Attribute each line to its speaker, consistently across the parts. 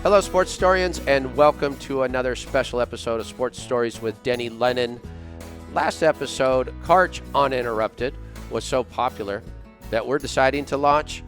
Speaker 1: Hello, sports historians, and welcome to another special episode of Sports Stories with Denny Lennon. Last episode, Karch Uninterrupted, was so popular that we're deciding to launch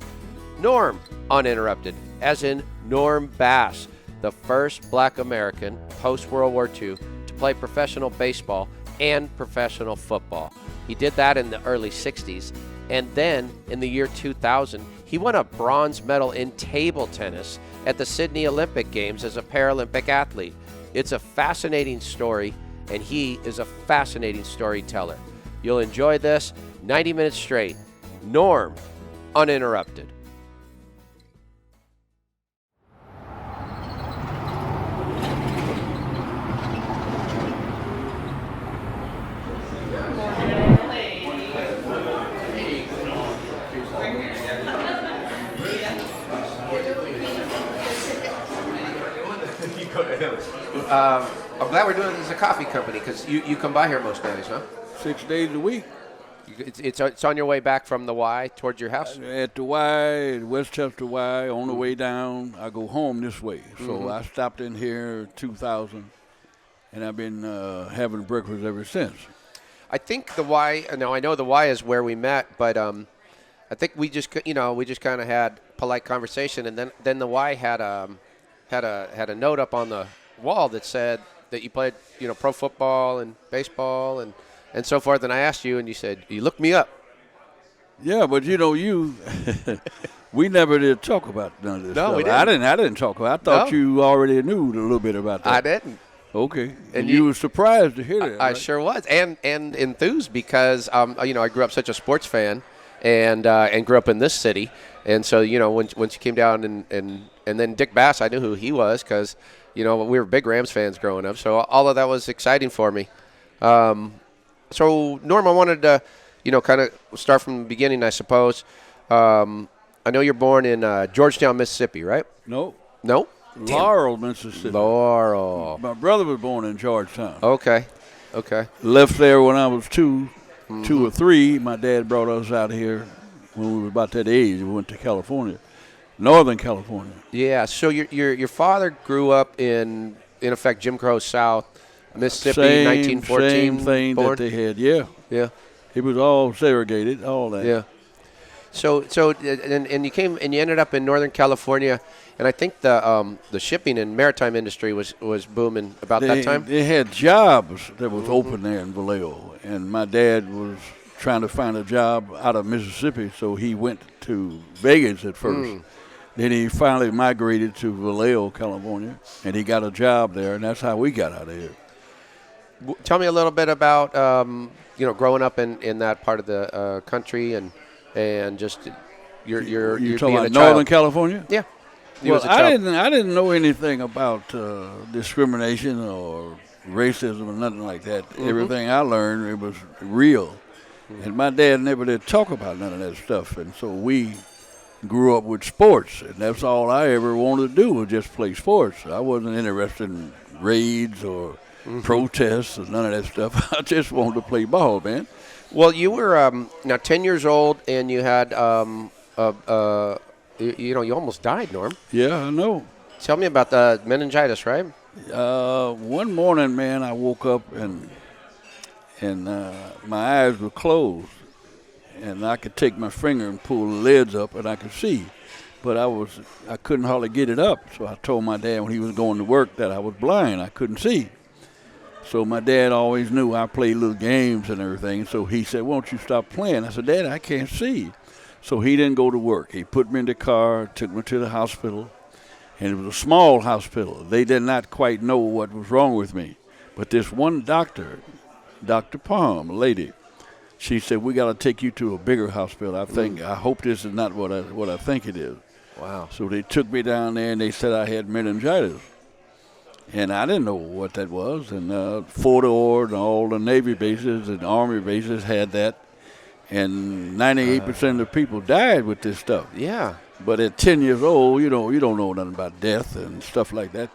Speaker 1: Norm Uninterrupted, as in Norm Bass, the first black American post-World War II to play professional baseball and professional football. He did that in the early 60s, and then in the year 2000, he won a bronze medal in table tennis at the Sydney Olympic Games as a Paralympic athlete. It's a fascinating story, and he is a fascinating storyteller. You'll enjoy this 90 minutes straight. Norm Uninterrupted. I'm glad we're doing this as a coffee company because you come by here most days, huh?
Speaker 2: 6 days a week.
Speaker 1: It's on your way back from the Y towards your house?
Speaker 2: At the Y, Westchester Y, on the way down, I go home this way. So I stopped in here 2000, and I've been having breakfast ever since.
Speaker 1: I think the Y, now I know the Y is where we met, but I think we just kind of had polite conversation, and then the Y had a note up on the wall that said that you played, pro football and baseball and so forth. And I asked you, and you said, you looked me up.
Speaker 2: Yeah, but we never did talk about none of this stuff.
Speaker 1: We didn't.
Speaker 2: I didn't talk about it. I thought you already knew a little bit about that.
Speaker 1: I didn't.
Speaker 2: Okay. And you were surprised to hear that.
Speaker 1: I
Speaker 2: right?
Speaker 1: sure was. And enthused because, I grew up such a sports fan and grew up in this city. And so, once you came down and then Dick Bass, I knew who he was because, we were big Rams fans growing up. So all of that was exciting for me. So, Norm, I wanted to, kind of start from the beginning, I suppose. I know you're born in Georgetown, Mississippi, right?
Speaker 2: No.
Speaker 1: No?
Speaker 2: Laurel, Mississippi.
Speaker 1: Laurel.
Speaker 2: My brother was born in Georgetown.
Speaker 1: Okay.
Speaker 2: Left there when I was two or three. My dad brought us out here when we were about that age. We went to California, Northern California.
Speaker 1: Yeah. So your father grew up in effect, Jim Crow South, Mississippi, 1914.
Speaker 2: Same thing
Speaker 1: born?
Speaker 2: that they had. Yeah. It was all segregated, all that.
Speaker 1: Yeah. So and you ended up in Northern California, and I think the shipping and maritime industry was booming about that time.
Speaker 2: They had jobs that was open there in Vallejo, and my dad was trying to find a job out of Mississippi, so he went to Vegas at first. Then he finally migrated to Vallejo, California, and he got a job there, and that's how we got out of here.
Speaker 1: Tell me a little bit about growing up in that part of the country and just your
Speaker 2: talking about Northern California?
Speaker 1: Yeah.
Speaker 2: Well, I didn't know anything about discrimination or racism or nothing like that. Everything I learned, it was real. And my dad never did talk about none of that stuff. And so we grew up with sports, and that's all I ever wanted to do was just play sports. I wasn't interested in raids or protests or none of that stuff. I just wanted to play ball, man.
Speaker 1: Well, you were now 10 years old, and you had you almost died, Norm.
Speaker 2: Yeah, I know.
Speaker 1: Tell me about the meningitis, right?
Speaker 2: One morning, man, I woke up and my eyes were closed, and I could take my finger and pull the lids up, and I could see, but I couldn't hardly get it up. So I told my dad when he was going to work that I was blind, I couldn't see. So my dad always knew I played little games and everything. So he said, "Why don't you stop playing?" I said, "Dad, I can't see." So he didn't go to work. He put me in the car, took me to the hospital, and it was a small hospital. They did not quite know what was wrong with me, but this one doctor, Dr. Palm, a lady, she said, "We got to take you to a bigger hospital. I hope this is not what I think it is."
Speaker 1: Wow.
Speaker 2: So they took me down there, and they said I had meningitis. And I didn't know what that was. And Fort Ord and all the Navy bases and Army bases had that. And 98% of the people died with this stuff.
Speaker 1: Yeah.
Speaker 2: But at 10 years old, you don't know nothing about death and stuff like that.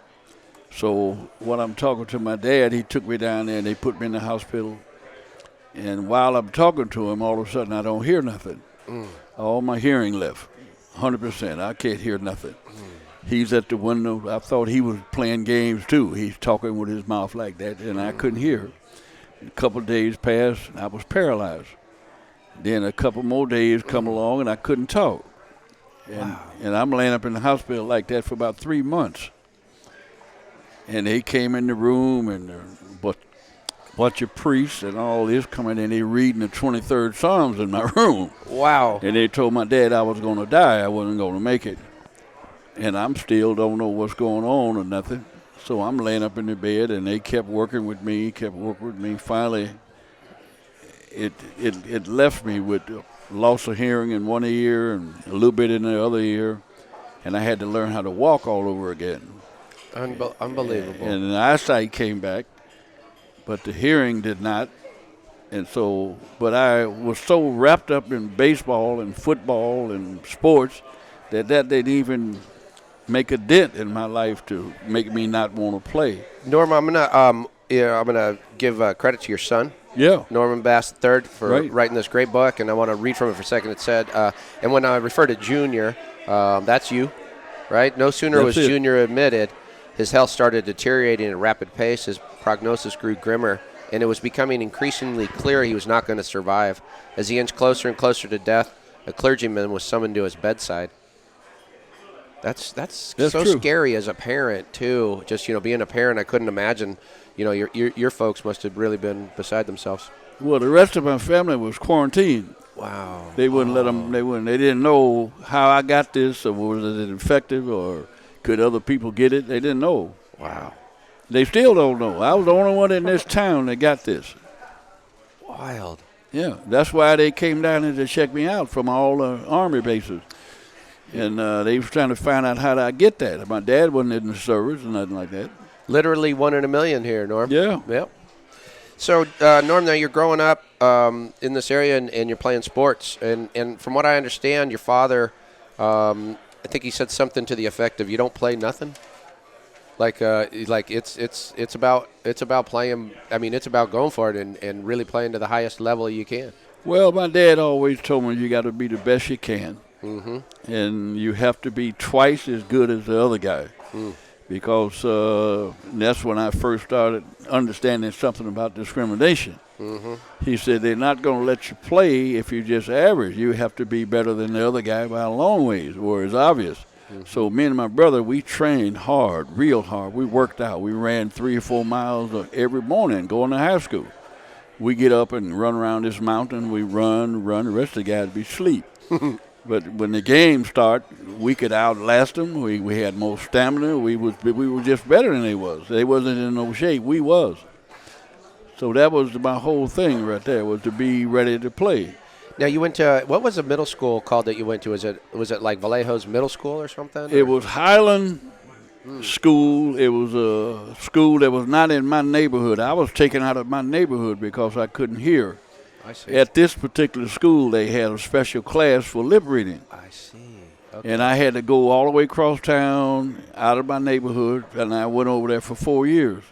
Speaker 2: So when I'm talking to my dad, he took me down there and they put me in the hospital. And while I'm talking to him, all of a sudden I don't hear nothing. All my hearing left, 100%. I can't hear nothing. He's at the window. I thought he was playing games too. He's talking with his mouth like that, and I couldn't hear. A couple of days passed, and I was paralyzed. Then a couple more days come along, and I couldn't talk. And I'm laying up in the hospital like that for about 3 months. And they came in the room, and a bunch of priests and all this coming in. They reading the 23rd Psalms in my room.
Speaker 1: Wow.
Speaker 2: And they told my dad I was going to die. I wasn't going to make it. And I'm still don't know what's going on or nothing. So I'm laying up in the bed, and they kept working with me. Finally, it left me with loss of hearing in one ear and a little bit in the other ear. And I had to learn how to walk all over again.
Speaker 1: Unbelievable.
Speaker 2: And the eyesight came back, but the hearing did not. And so, but I was so wrapped up in baseball and football and sports that didn't even make a dent in my life to make me not want to play.
Speaker 1: Norm, I'm gonna give credit to your son.
Speaker 2: Yeah.
Speaker 1: Norman Bass III for writing this great book, and I want to read from it for a second. It said, and when I refer to Junior, that's you, right? No sooner was Junior admitted, his health started deteriorating at a rapid pace. His prognosis grew grimmer, and it was becoming increasingly clear he was not going to survive. As he inched closer and closer to death, a clergyman was summoned to his bedside. That's so
Speaker 2: true.
Speaker 1: Scary as a parent too. Just being a parent, I couldn't imagine. Your folks must have really been beside themselves.
Speaker 2: Well, the rest of my family was quarantined.
Speaker 1: Wow.
Speaker 2: They wouldn't let them. They didn't know how I got this, or was it infective, or could other people get it? They didn't know.
Speaker 1: Wow.
Speaker 2: They still don't know. I was the only one in this town that got this.
Speaker 1: Wild.
Speaker 2: Yeah, that's why they came down here to check me out from all the Army bases. And they was trying to find out how did I get that. My dad wasn't in the service or nothing like that.
Speaker 1: Literally 1 in a million here, Norm.
Speaker 2: Yeah.
Speaker 1: Yep. So, Norm, now you're growing up in this area and you're playing sports. And from what I understand, your father, I think he said something to the effect of you don't play nothing. Like it's about playing. I mean, it's about going for it and really playing to the highest level you can.
Speaker 2: Well, my dad always told me you got to be the best you can.
Speaker 1: Mm-hmm.
Speaker 2: And you have to be twice as good as the other guy. Because that's when I first started understanding something about discrimination.
Speaker 1: Mm-hmm.
Speaker 2: He said they're not going to let you play if you're just average. You have to be better than the other guy by a long ways, or it's obvious. Mm-hmm. So me and my brother, we trained hard, real hard. We worked out. We ran 3 or 4 miles every morning going to high school. We get up and run around this mountain. We run. The rest of the guys be asleep. But when the game start, we could outlast them. We had more stamina. We were just better than they was. They wasn't in no shape. We was. So that was my whole thing right there, was to be ready to play.
Speaker 1: Now you went to, what was the middle school called that you went to? Was it like Vallejo's Middle School or something?
Speaker 2: It was Highland School. It was a school that was not in my neighborhood. I was taken out of my neighborhood because I couldn't hear.
Speaker 1: I see.
Speaker 2: At this particular school, they had a special class for lip reading.
Speaker 1: I see. Okay.
Speaker 2: And I had to go all the way across town, out of my neighborhood, and I went over there for 4 years.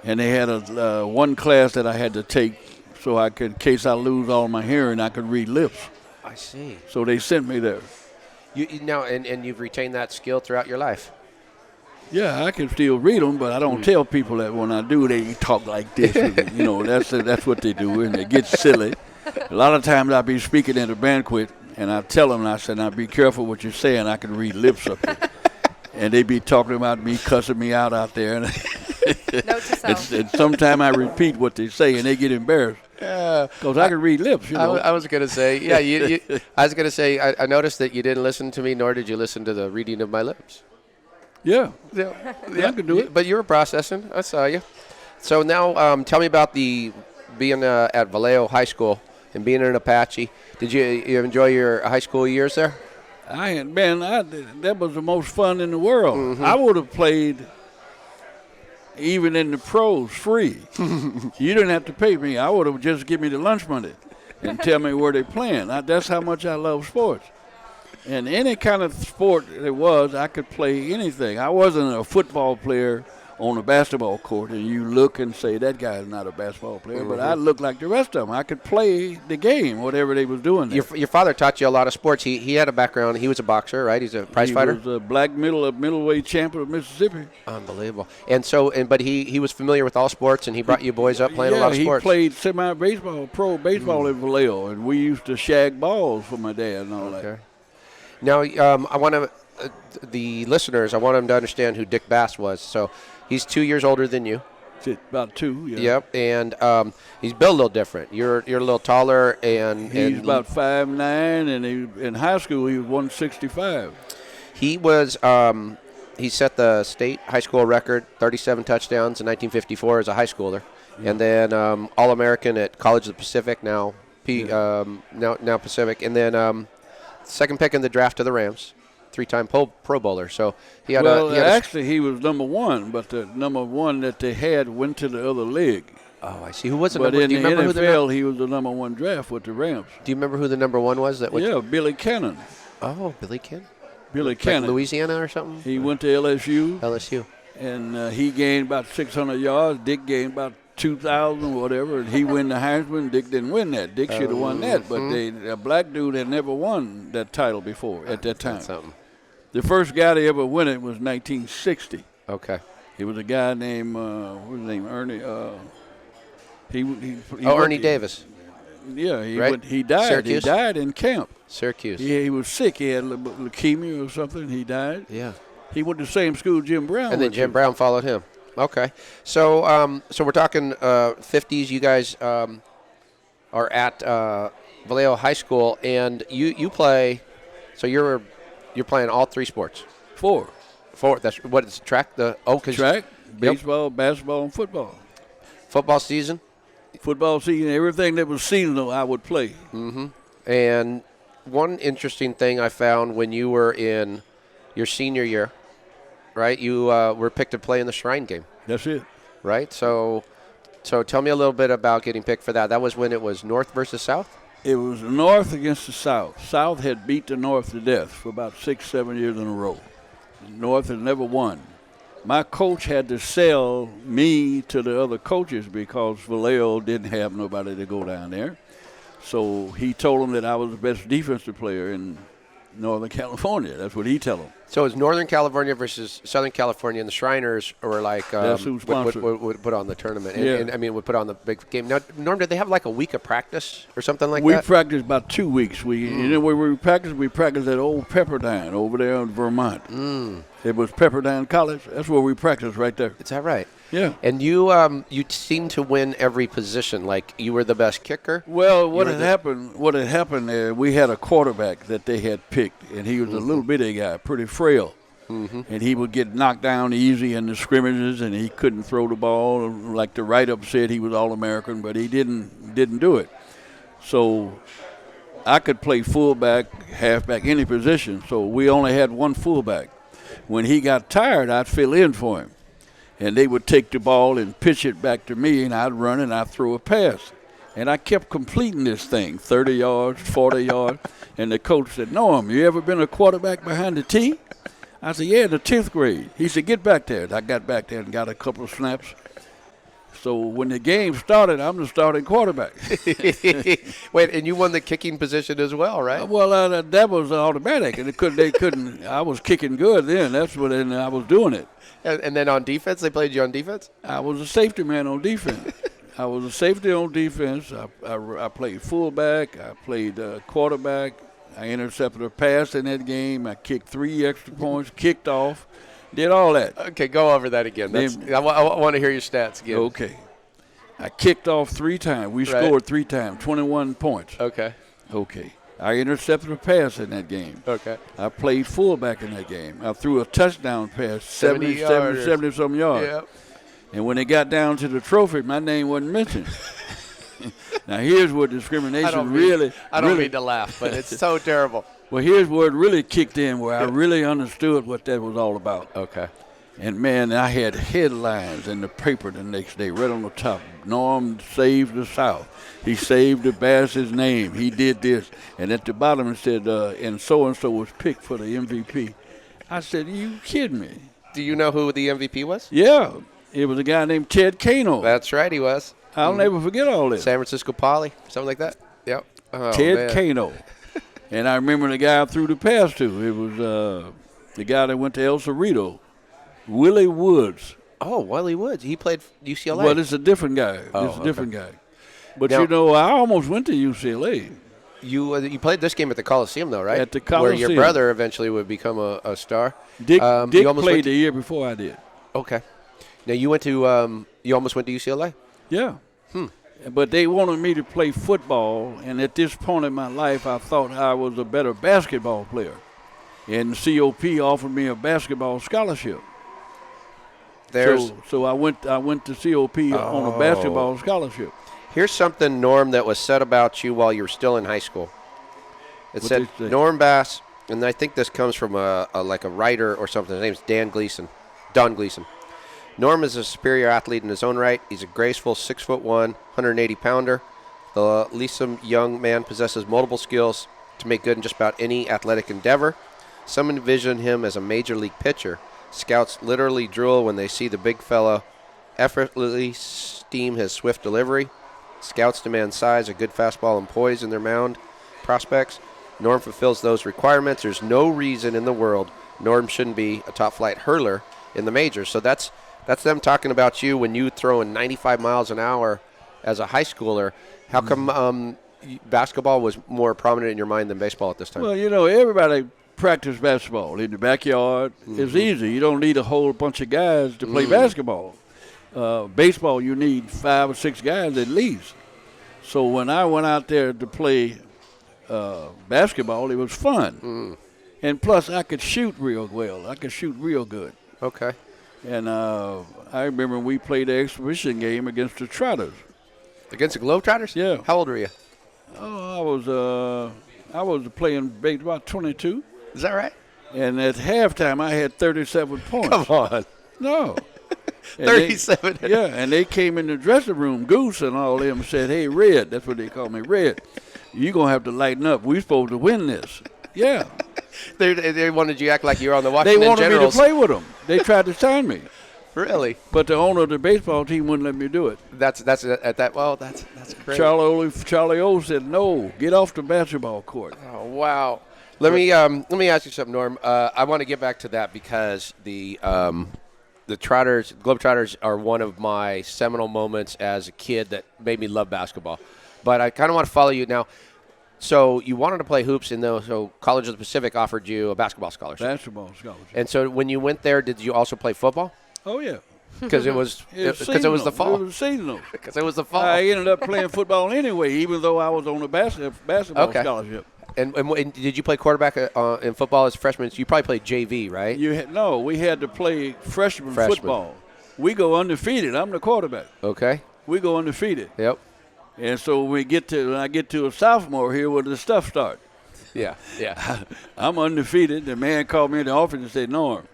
Speaker 2: And they had a one class that I had to take so I could, in case I lose all my hearing, I could read lips.
Speaker 1: I see.
Speaker 2: So they sent me there.
Speaker 1: You now and you've retained that skill throughout your life.
Speaker 2: Yeah, I can still read them, but I don't tell people that when I do, they talk like this. That's what they do, and they get silly. A lot of times I'll be speaking at a banquet, and I tell them, I said, now be careful what you're saying. I can read lips up there. And they be talking about me, cussing me out there.
Speaker 3: Note to self.
Speaker 2: And sometimes I repeat what they say, and they get embarrassed. Because I can read lips,
Speaker 1: I was going to say, yeah, I was going to say, I noticed that you didn't listen to me, nor did you listen to the reading of my lips.
Speaker 2: Yeah,
Speaker 1: I
Speaker 2: can do it.
Speaker 1: But you were processing. I saw you. So now tell me about being at Vallejo High School and being an Apache. Did you enjoy your high school years there?
Speaker 2: That was the most fun in the world. Mm-hmm. I would have played even in the pros free. You didn't have to pay me. I would have just give me the lunch money and tell me where they're playing. That's how much I love sports. And any kind of sport it was, I could play anything. I wasn't a football player on a basketball court, and you look and say, that guy's not a basketball player, but I look like the rest of them. I could play the game, whatever they was doing there.
Speaker 1: Your father taught you a lot of sports. He had a background. He was a boxer, right? He's a prize fighter?
Speaker 2: He was a black middleweight champion of Mississippi.
Speaker 1: Unbelievable. And so, but he was familiar with all sports, and he brought you boys up playing a lot of sports.
Speaker 2: He played semi-baseball, pro baseball in Vallejo, and we used to shag balls for my dad and all that.
Speaker 1: Now, I want to the listeners, I want them to understand who Dick Bass was. So he's 2 years older than you.
Speaker 2: About 2, yeah.
Speaker 1: Yep, and he's built a little different. You're a little taller, and
Speaker 2: he's about 5'9", and in high school he was 165.
Speaker 1: He was he set the state high school record, 37 touchdowns in 1954 as a high schooler, and then All-American at College of the Pacific, now Pacific, and then second pick in the draft to the Rams. 3-time Pro Bowler. So he had
Speaker 2: actually he was number 1, but the number 1 that they had went to the other league.
Speaker 1: Oh, I see. Who was the
Speaker 2: but
Speaker 1: number?
Speaker 2: in the NFL, he was the number 1 draft with the Rams.
Speaker 1: Do you remember who the number 1 was?
Speaker 2: Billy Cannon.
Speaker 1: Oh, Billy Cannon.
Speaker 2: Billy Cannon.
Speaker 1: Like Louisiana or something?
Speaker 2: He went to LSU.
Speaker 1: LSU.
Speaker 2: And he gained about 600 yards. Dick gained about 2,000 or whatever, and he won the Heisman. Dick didn't win that. Dick should have won that, but a black dude had never won that title before at that time.
Speaker 1: That's something.
Speaker 2: The first guy to ever win it was 1960.
Speaker 1: Okay.
Speaker 2: He was a guy named, what was his name, Ernie.
Speaker 1: Ernie Davis.
Speaker 2: Yeah,
Speaker 1: right?
Speaker 2: He died.
Speaker 1: Syracuse?
Speaker 2: He died in camp.
Speaker 1: Syracuse.
Speaker 2: He was sick. He had leukemia or something. He died.
Speaker 1: Yeah.
Speaker 2: He went to the same school Jim Brown.
Speaker 1: And then Jim Brown followed him. Okay. So so we're talking 50s. You guys are at Vallejo High School, and you play. So you're playing all 3 sports.
Speaker 2: 4.
Speaker 1: That's what is track.
Speaker 2: Track, baseball, basketball, and football.
Speaker 1: Football season.
Speaker 2: Football season, everything that was seasonal, I would play.
Speaker 1: Mm-hmm. And one interesting thing I found when you were in your senior year, right? You were picked to play in the Shrine game.
Speaker 2: That's it.
Speaker 1: Right. So tell me a little bit about getting picked for that. That was when it was North versus South.
Speaker 2: It was the North against the South. South had beat the North to death for about 6-7 years in a row. The North had never won. My coach had to sell me to the other coaches because Vallejo didn't have nobody to go down there. So he told them that I was the best defensive player in Northern California. That's what he told them.
Speaker 1: So it's Northern California versus Southern California, and the Shriners were like
Speaker 2: that's who sponsored.
Speaker 1: Would put on the tournament.
Speaker 2: Yeah.
Speaker 1: And I mean, would put on the big game. Now, Norm, did they have like a week of practice or something like
Speaker 2: that?
Speaker 1: We
Speaker 2: practiced about 2 weeks. You know where we practiced? We practiced at Old Pepperdine over there in Vermont. It was Pepperdine College. That's where we practiced right there.
Speaker 1: Is that right?
Speaker 2: Yeah.
Speaker 1: And you seem to win every position. Like you were the best kicker.
Speaker 2: Well, what had happened there, we had a quarterback that they had picked, and he was a little bitty guy, pretty frail. And he would get knocked down easy in the scrimmages, and he couldn't throw the ball. Like the write-up said, he was All-American, but he didn't do it. So I could play fullback, halfback, any position. So we only had one fullback. When he got tired, I'd fill in for him. And they would take the ball and pitch it back to me, and I'd run and I'd throw a pass. And I kept completing this thing, 30 yards, 40 yards. And the coach said, Norm, you ever been a quarterback behind the tee? I said, yeah, in the 10th grade. He said, get back there. And I got back there and got a couple of snaps. So when the game started, I'm the starting quarterback.
Speaker 1: Wait, and you won the kicking position as well, right?
Speaker 2: Well, that was automatic. And they couldn't. I was kicking good then. That's what I was doing it.
Speaker 1: And then on defense, they played you on defense?
Speaker 2: I was a safety man on defense. I was a safety on defense. I played fullback. I played quarterback. I intercepted a pass in that game. I kicked 3 extra points, kicked off, did all that.
Speaker 1: Okay, go over that again. I want to hear your stats again.
Speaker 2: Okay. I kicked off 3 times. We scored 3 times, 21 points.
Speaker 1: Okay.
Speaker 2: I intercepted a pass in that game.
Speaker 1: Okay.
Speaker 2: I played fullback in that game. I threw a touchdown pass, 70-some yards.
Speaker 1: Yep.
Speaker 2: And when it got down to the trophy, my name wasn't mentioned. Now, here's where discrimination
Speaker 1: I don't mean to laugh, but it's so terrible.
Speaker 2: Well, here's where it really kicked in, where I really understood what that was all about.
Speaker 1: Okay.
Speaker 2: And, man, I had headlines in the paper the next day, right on the top. Norm saved the South. He saved the Bass's name. He did this. And at the bottom it said, and so-and-so was picked for the MVP. I said, are you kidding me?
Speaker 1: Do you know who the MVP was?
Speaker 2: Yeah, it was a guy named Ted Kano.
Speaker 1: That's right, he was.
Speaker 2: I'll never forget all this.
Speaker 1: San Francisco Poly, something like that. Yep. Oh,
Speaker 2: Ted
Speaker 1: man.
Speaker 2: Kano. And I remember the guy I threw the pass to. It was the guy that went to El Cerrito, Willie Woods.
Speaker 1: Oh, Willie Woods. He played UCLA.
Speaker 2: Well, it's a different guy. It's a different guy. But, I almost went to UCLA.
Speaker 1: You played this game at the Coliseum, though, right?
Speaker 2: At the Coliseum.
Speaker 1: Where your brother eventually would become a star.
Speaker 2: Dick played the year before I did.
Speaker 1: Okay. Now, you went to you almost went to UCLA?
Speaker 2: Yeah. But they wanted me to play football, and at this point in my life, I thought I was a better basketball player. And COP offered me a basketball scholarship. So I went to COP on a basketball scholarship.
Speaker 1: Here's something, Norm, that was said about you while you were still in high school. It said, Norm Bass, and I think this comes from a writer or something. His name's Don Gleason. Norm is a superior athlete in his own right. He's a graceful 6'1", 180-pounder. The lethal young man possesses multiple skills to make good in just about any athletic endeavor. Some envision him as a major league pitcher. Scouts literally drool when they see the big fella effortlessly steam his swift delivery. Scouts demand size, a good fastball, and poise in their mound prospects. Norm fulfills those requirements. There's no reason in the world Norm shouldn't be a top-flight hurler in the majors. So that's them talking about you when you throw in 95 miles an hour as a high schooler. How come basketball was more prominent in your mind than baseball at this time?
Speaker 2: Well, everybody practice basketball in the backyard. It's easy. You don't need a whole bunch of guys to play basketball. Baseball, you need 5 or 6 guys at least. So when I went out there to play basketball, it was fun. And plus, I could shoot real well. I could shoot real good.
Speaker 1: Okay.
Speaker 2: And I remember we played the exhibition game against the Trotters.
Speaker 1: Against the Globetrotters?
Speaker 2: Yeah.
Speaker 1: How old were you?
Speaker 2: Oh, I was playing about 22.
Speaker 1: Is that right?
Speaker 2: And at halftime, I had 37 points.
Speaker 1: Come on.
Speaker 2: No.
Speaker 1: 37.
Speaker 2: And they came in the dressing room, Goose and all them, said, "Hey, Red," that's what they call me, Red, you're going to have to lighten up. We're supposed to win this. Yeah.
Speaker 1: They wanted you to act like you were on the Washington
Speaker 2: They wanted
Speaker 1: Generals.
Speaker 2: me to play with them. They tried to sign me.
Speaker 1: Really?
Speaker 2: But the owner of the baseball team wouldn't let me do it.
Speaker 1: That's great.
Speaker 2: Charlie O said, "No, get off the basketball court."
Speaker 1: Oh, wow. Let me ask you something, Norm. I want to get back to that because the Globetrotters are one of my seminal moments as a kid that made me love basketball. But I kind of want to follow you now. So you wanted to play hoops, so College of the Pacific offered you a basketball scholarship.
Speaker 2: Basketball scholarship.
Speaker 1: And so when you went there, did you also play football?
Speaker 2: Oh, yeah.
Speaker 1: Because it was the fall.
Speaker 2: It was seasonal.
Speaker 1: Because it was the fall.
Speaker 2: I ended up playing football anyway, even though I was on a basketball scholarship.
Speaker 1: And did you play quarterback in football as a freshman? You probably played JV, right?
Speaker 2: We had to play freshman football. We go undefeated. I'm the quarterback.
Speaker 1: Okay.
Speaker 2: We go undefeated.
Speaker 1: Yep.
Speaker 2: And so when I get to a sophomore here, where the stuff starts.
Speaker 1: Yeah.
Speaker 2: I'm undefeated. The man called me in the office and said, "Norm,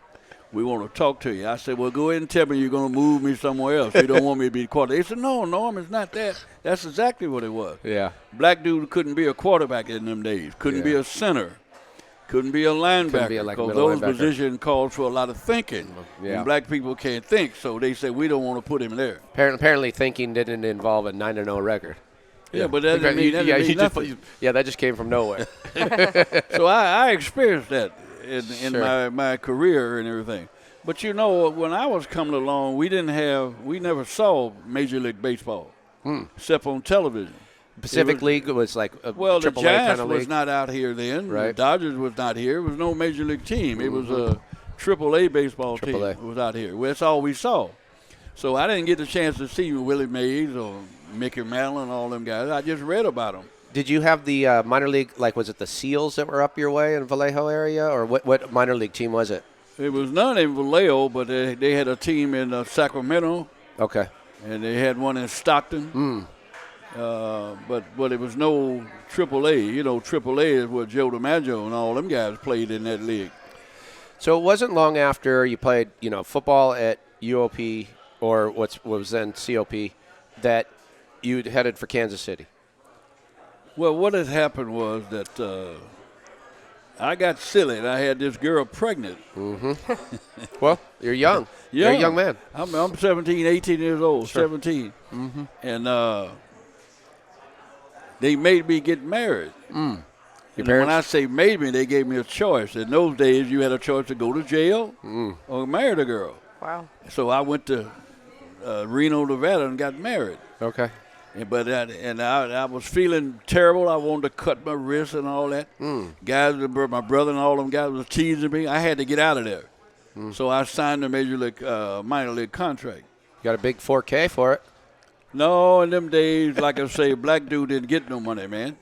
Speaker 2: we want to talk to you." I said, "Well, go ahead and tell me you're going to move me somewhere else. You don't want me to be the quarterback." They said, "No, Norm, it's not that." That's exactly what it was.
Speaker 1: Yeah.
Speaker 2: Black dude couldn't be a quarterback in them days. Couldn't be a center. Couldn't be a linebacker. Because those positions called for a lot of thinking. Yeah. And black people can't think, so they said, we don't want to put him there.
Speaker 1: Apparently thinking didn't involve a 9-0 record.
Speaker 2: Yeah, but that didn't mean nothing.
Speaker 1: That just came from nowhere.
Speaker 2: So I experienced that in my career and everything. But when I was coming along, we never saw Major League Baseball except on television.
Speaker 1: Pacific League was like a
Speaker 2: the
Speaker 1: AAA
Speaker 2: Giants
Speaker 1: kind of league.
Speaker 2: Was not out here then.
Speaker 1: Right.
Speaker 2: The Dodgers was not here. It was no Major League team. It was a AAA baseball team. It was out here. That's all we saw. So I didn't get the chance to see Willie Mays or Mickey Mantle and all them guys. I just read about them.
Speaker 1: Did you have the minor league, was it the Seals that were up your way in Vallejo area, or what minor league team was it?
Speaker 2: It was none in Vallejo, but they had a team in Sacramento.
Speaker 1: Okay.
Speaker 2: And they had one in Stockton. But it was no AAA. AAA is where Joe DiMaggio and all them guys played in that league.
Speaker 1: So it wasn't long after you played, football at UOP or what was then COP that you headed for Kansas City.
Speaker 2: Well, what had happened was that I got silly, and I had this girl pregnant.
Speaker 1: Well, you're young. You're a young man.
Speaker 2: I'm 17, 18 years old,
Speaker 1: Sure.
Speaker 2: 17. And they made me get married.
Speaker 1: Your
Speaker 2: And
Speaker 1: parents?
Speaker 2: when I say made me, they gave me a choice. In those days, you had a choice to go to jail or marry the girl.
Speaker 3: Wow.
Speaker 2: So I went to Reno, Nevada, and got married.
Speaker 1: Okay.
Speaker 2: But I was feeling terrible. I wanted to cut my wrist and all that. Guys, my brother and all them guys was teasing me. I had to get out of there. So I signed a minor league contract.
Speaker 1: You got a big 4K for it.
Speaker 2: No, in them days, like I say, black dude didn't get no money, man.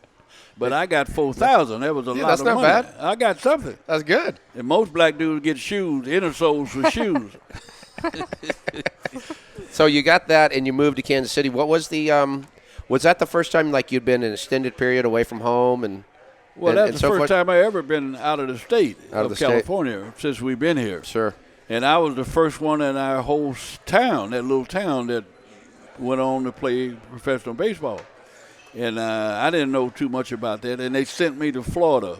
Speaker 2: But I got $4,000. That was a lot
Speaker 1: that's
Speaker 2: of
Speaker 1: not
Speaker 2: money.
Speaker 1: bad.
Speaker 2: I got something.
Speaker 1: That's good.
Speaker 2: And most black dudes get shoes, inner soles for shoes.
Speaker 1: So you got that, and you moved to Kansas City. What was the was that the first time like you'd been an extended period away from home and?
Speaker 2: Well, that's the first time I ever been out of the state of California since we've been here.
Speaker 1: Sure.
Speaker 2: And I was the first one in our whole town, that little town, that went on to play professional baseball. And I didn't know too much about that. And they sent me to Florida.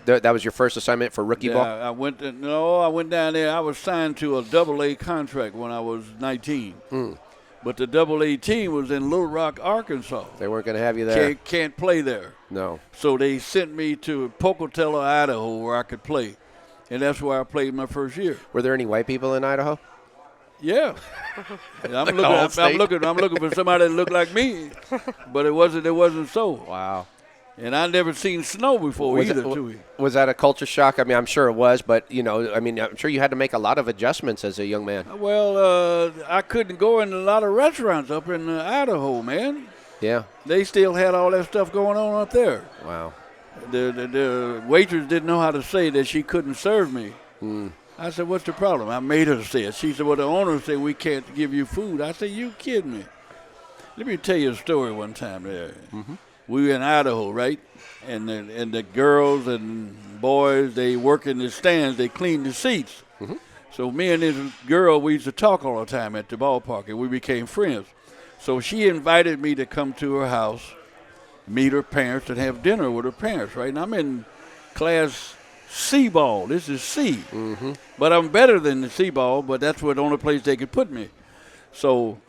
Speaker 1: That was your first assignment for rookie ball?
Speaker 2: I went down there. I was signed to a AA contract when I was 19. But the AA team was in Little Rock, Arkansas.
Speaker 1: They weren't going to have you there.
Speaker 2: Can't play there.
Speaker 1: No.
Speaker 2: So they sent me to Pocatello, Idaho, where I could play. And that's where I played my first year.
Speaker 1: Were there any white people in Idaho?
Speaker 2: Yeah. I'm looking for somebody that looked like me. But it wasn't so.
Speaker 1: Wow.
Speaker 2: And I never seen snow before too.
Speaker 1: Was that a culture shock? I mean, I'm sure it was, but, I'm sure you had to make a lot of adjustments as a young man.
Speaker 2: Well, I couldn't go in a lot of restaurants up in Idaho, man.
Speaker 1: Yeah.
Speaker 2: They still had all that stuff going on up there.
Speaker 1: Wow.
Speaker 2: The waitress didn't know how to say that she couldn't serve me. I said, what's the problem? I made her say it. She said, well, the owner said we can't give you food. I said, you kidding me? Let me tell you a story one time there. We were in Idaho, right? And the girls and boys, they work in the stands. They clean the seats. So me and this girl, we used to talk all the time at the ballpark, and we became friends. So she invited me to come to her house, meet her parents, and have dinner with her parents, right? And I'm in class C ball. This is C. But I'm better than the C ball, but that's the only place they could put me. So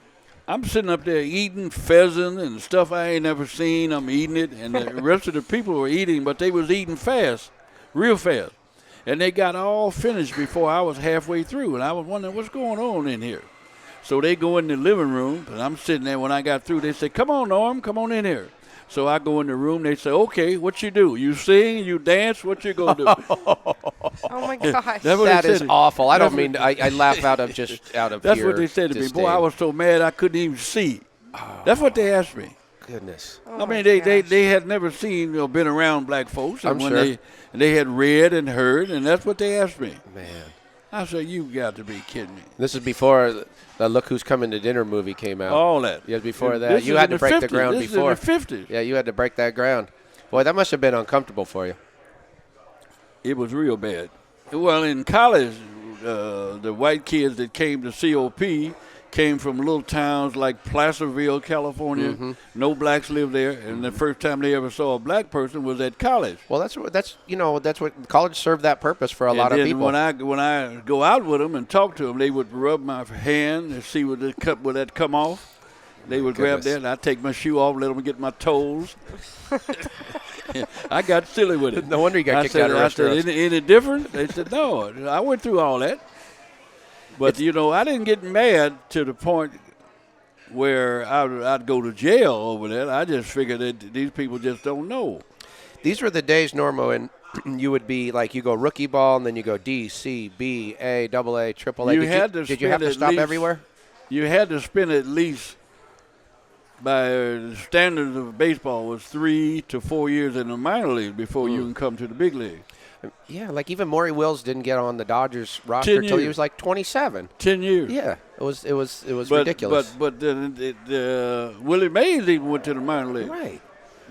Speaker 2: I'm sitting up there eating pheasant and stuff I ain't never seen. I'm eating it, and the rest of the people were eating, but they was eating fast, real fast. And they got all finished before I was halfway through, and I was wondering what's going on in here. So they go in the living room, and I'm sitting there. When I got through, they said, come on, Norm, come on in here. So I go in the room. They say, okay, what you do? You sing, you dance, what you going to do?
Speaker 3: Oh, my gosh.
Speaker 1: That is awful. I don't mean – I laugh out of
Speaker 2: That's what they said to me. Boy, I was so mad I couldn't even see. That's what they asked me.
Speaker 1: Goodness.
Speaker 3: Oh,
Speaker 2: I mean, they had never seen or been around black folks. And they had read and heard, and that's what they asked me.
Speaker 1: Man.
Speaker 2: I said, you got to be kidding me.
Speaker 1: This is before the Look Who's Coming to Dinner movie came out.
Speaker 2: All that.
Speaker 1: Yeah, before that. You had to break the ground before.
Speaker 2: This is in the 50s.
Speaker 1: Yeah, you had to break that ground. Boy, that must have been uncomfortable for you.
Speaker 2: It was real bad. Well, in college, the white kids that came to COP came from little towns like Placerville, California. No blacks lived there, and the first time they ever saw a black person was at college.
Speaker 1: Well, that's what college served that purpose for a lot of people.
Speaker 2: When I go out with them and talk to them, they would rub my hand and see would that come off. They would grab that, and I'd take my shoe off, let them get my toes. I got silly with it.
Speaker 1: No wonder you got kicked out of restaurants.
Speaker 2: I said, any different? They said, no. I went through all that. But, I didn't get mad to the point where I'd go to jail over that. I just figured that these people just don't know.
Speaker 1: These were the days, Normo, and you would be like, you go rookie ball, and then you go D, C, B, A, double A, triple A. Did you have to stop everywhere? You
Speaker 2: had to spend at least, by the standards of baseball, was 3 to 4 years in the minor league before you can come to the big league.
Speaker 1: Yeah, like even Maury Wills didn't get on the Dodgers roster until he was like 27.
Speaker 2: 10 years.
Speaker 1: Yeah, it was ridiculous.
Speaker 2: But Willie Mays even went to the minor league.
Speaker 1: Right.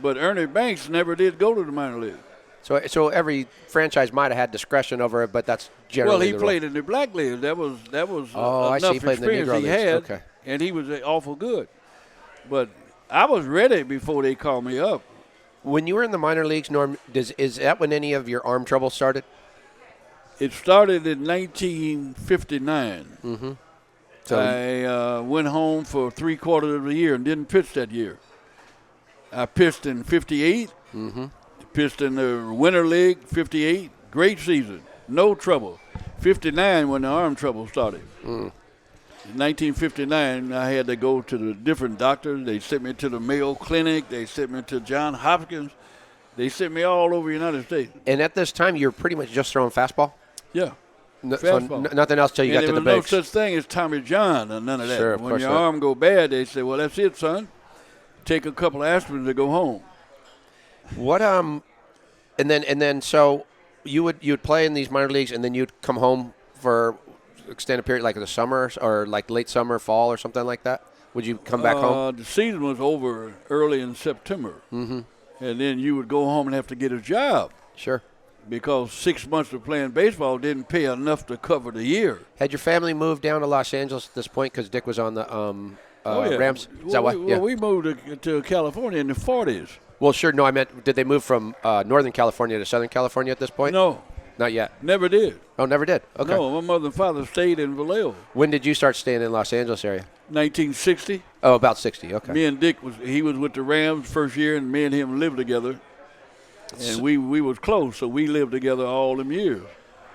Speaker 2: But Ernie Banks never did go to the minor league.
Speaker 1: So every franchise might have had discretion over it, but that's generally
Speaker 2: the rule. Well, he played in the black league. That was enough experience he had,
Speaker 1: okay.
Speaker 2: And he was awful good. But I was ready before they called me up.
Speaker 1: When you were in the minor leagues, Norm, is that when any of your arm trouble started?
Speaker 2: It started in 1959.
Speaker 1: Mm-hmm.
Speaker 2: I went home for 3/4 of the year and didn't pitch that year. I pitched in 58.
Speaker 1: Mm-hmm.
Speaker 2: Pitched in the Winter League, 58. Great season. No trouble. 59 when the arm trouble started.
Speaker 1: Mm.
Speaker 2: In 1959, I had to go to the different doctors. They sent me to the Mayo Clinic. They sent me to Johns Hopkins. They sent me all over the United States.
Speaker 1: And at this time, you're pretty much just throwing fastball?
Speaker 2: Yeah.
Speaker 1: So
Speaker 2: Fastball.
Speaker 1: Nothing else till you got to the
Speaker 2: there was
Speaker 1: bigs?
Speaker 2: no such thing as Tommy John or none of that.
Speaker 1: Sure, of
Speaker 2: when
Speaker 1: course
Speaker 2: your
Speaker 1: not.
Speaker 2: arm go bad, they say, well, that's it, son. Take a couple of aspirin to go home.
Speaker 1: What and then so you'd play in these minor leagues and then you'd come home for extended period like the summer or like late summer, fall or something like that? Would you come back home?
Speaker 2: The season was over early in September.
Speaker 1: Mm-hmm.
Speaker 2: And then you would go home and have to get a job
Speaker 1: Sure.
Speaker 2: because 6 months of playing baseball didn't pay enough to cover the year.
Speaker 1: Had your family moved down to Los Angeles at this point because Dick was on the Rams? Is that why?
Speaker 2: Well, we moved to California in the 40s.
Speaker 1: Well, sure. No, I meant did they move from Northern California to Southern California at this point?
Speaker 2: No,
Speaker 1: Not yet.
Speaker 2: never did.
Speaker 1: Oh, never did. Okay.
Speaker 2: No, my mother and father stayed in Vallejo.
Speaker 1: When did you start staying in Los Angeles area?
Speaker 2: 1960.
Speaker 1: Oh, about 60. Okay.
Speaker 2: Me and Dick he was with the Rams first year, and me and him lived together. And we was close, so we lived together all them years.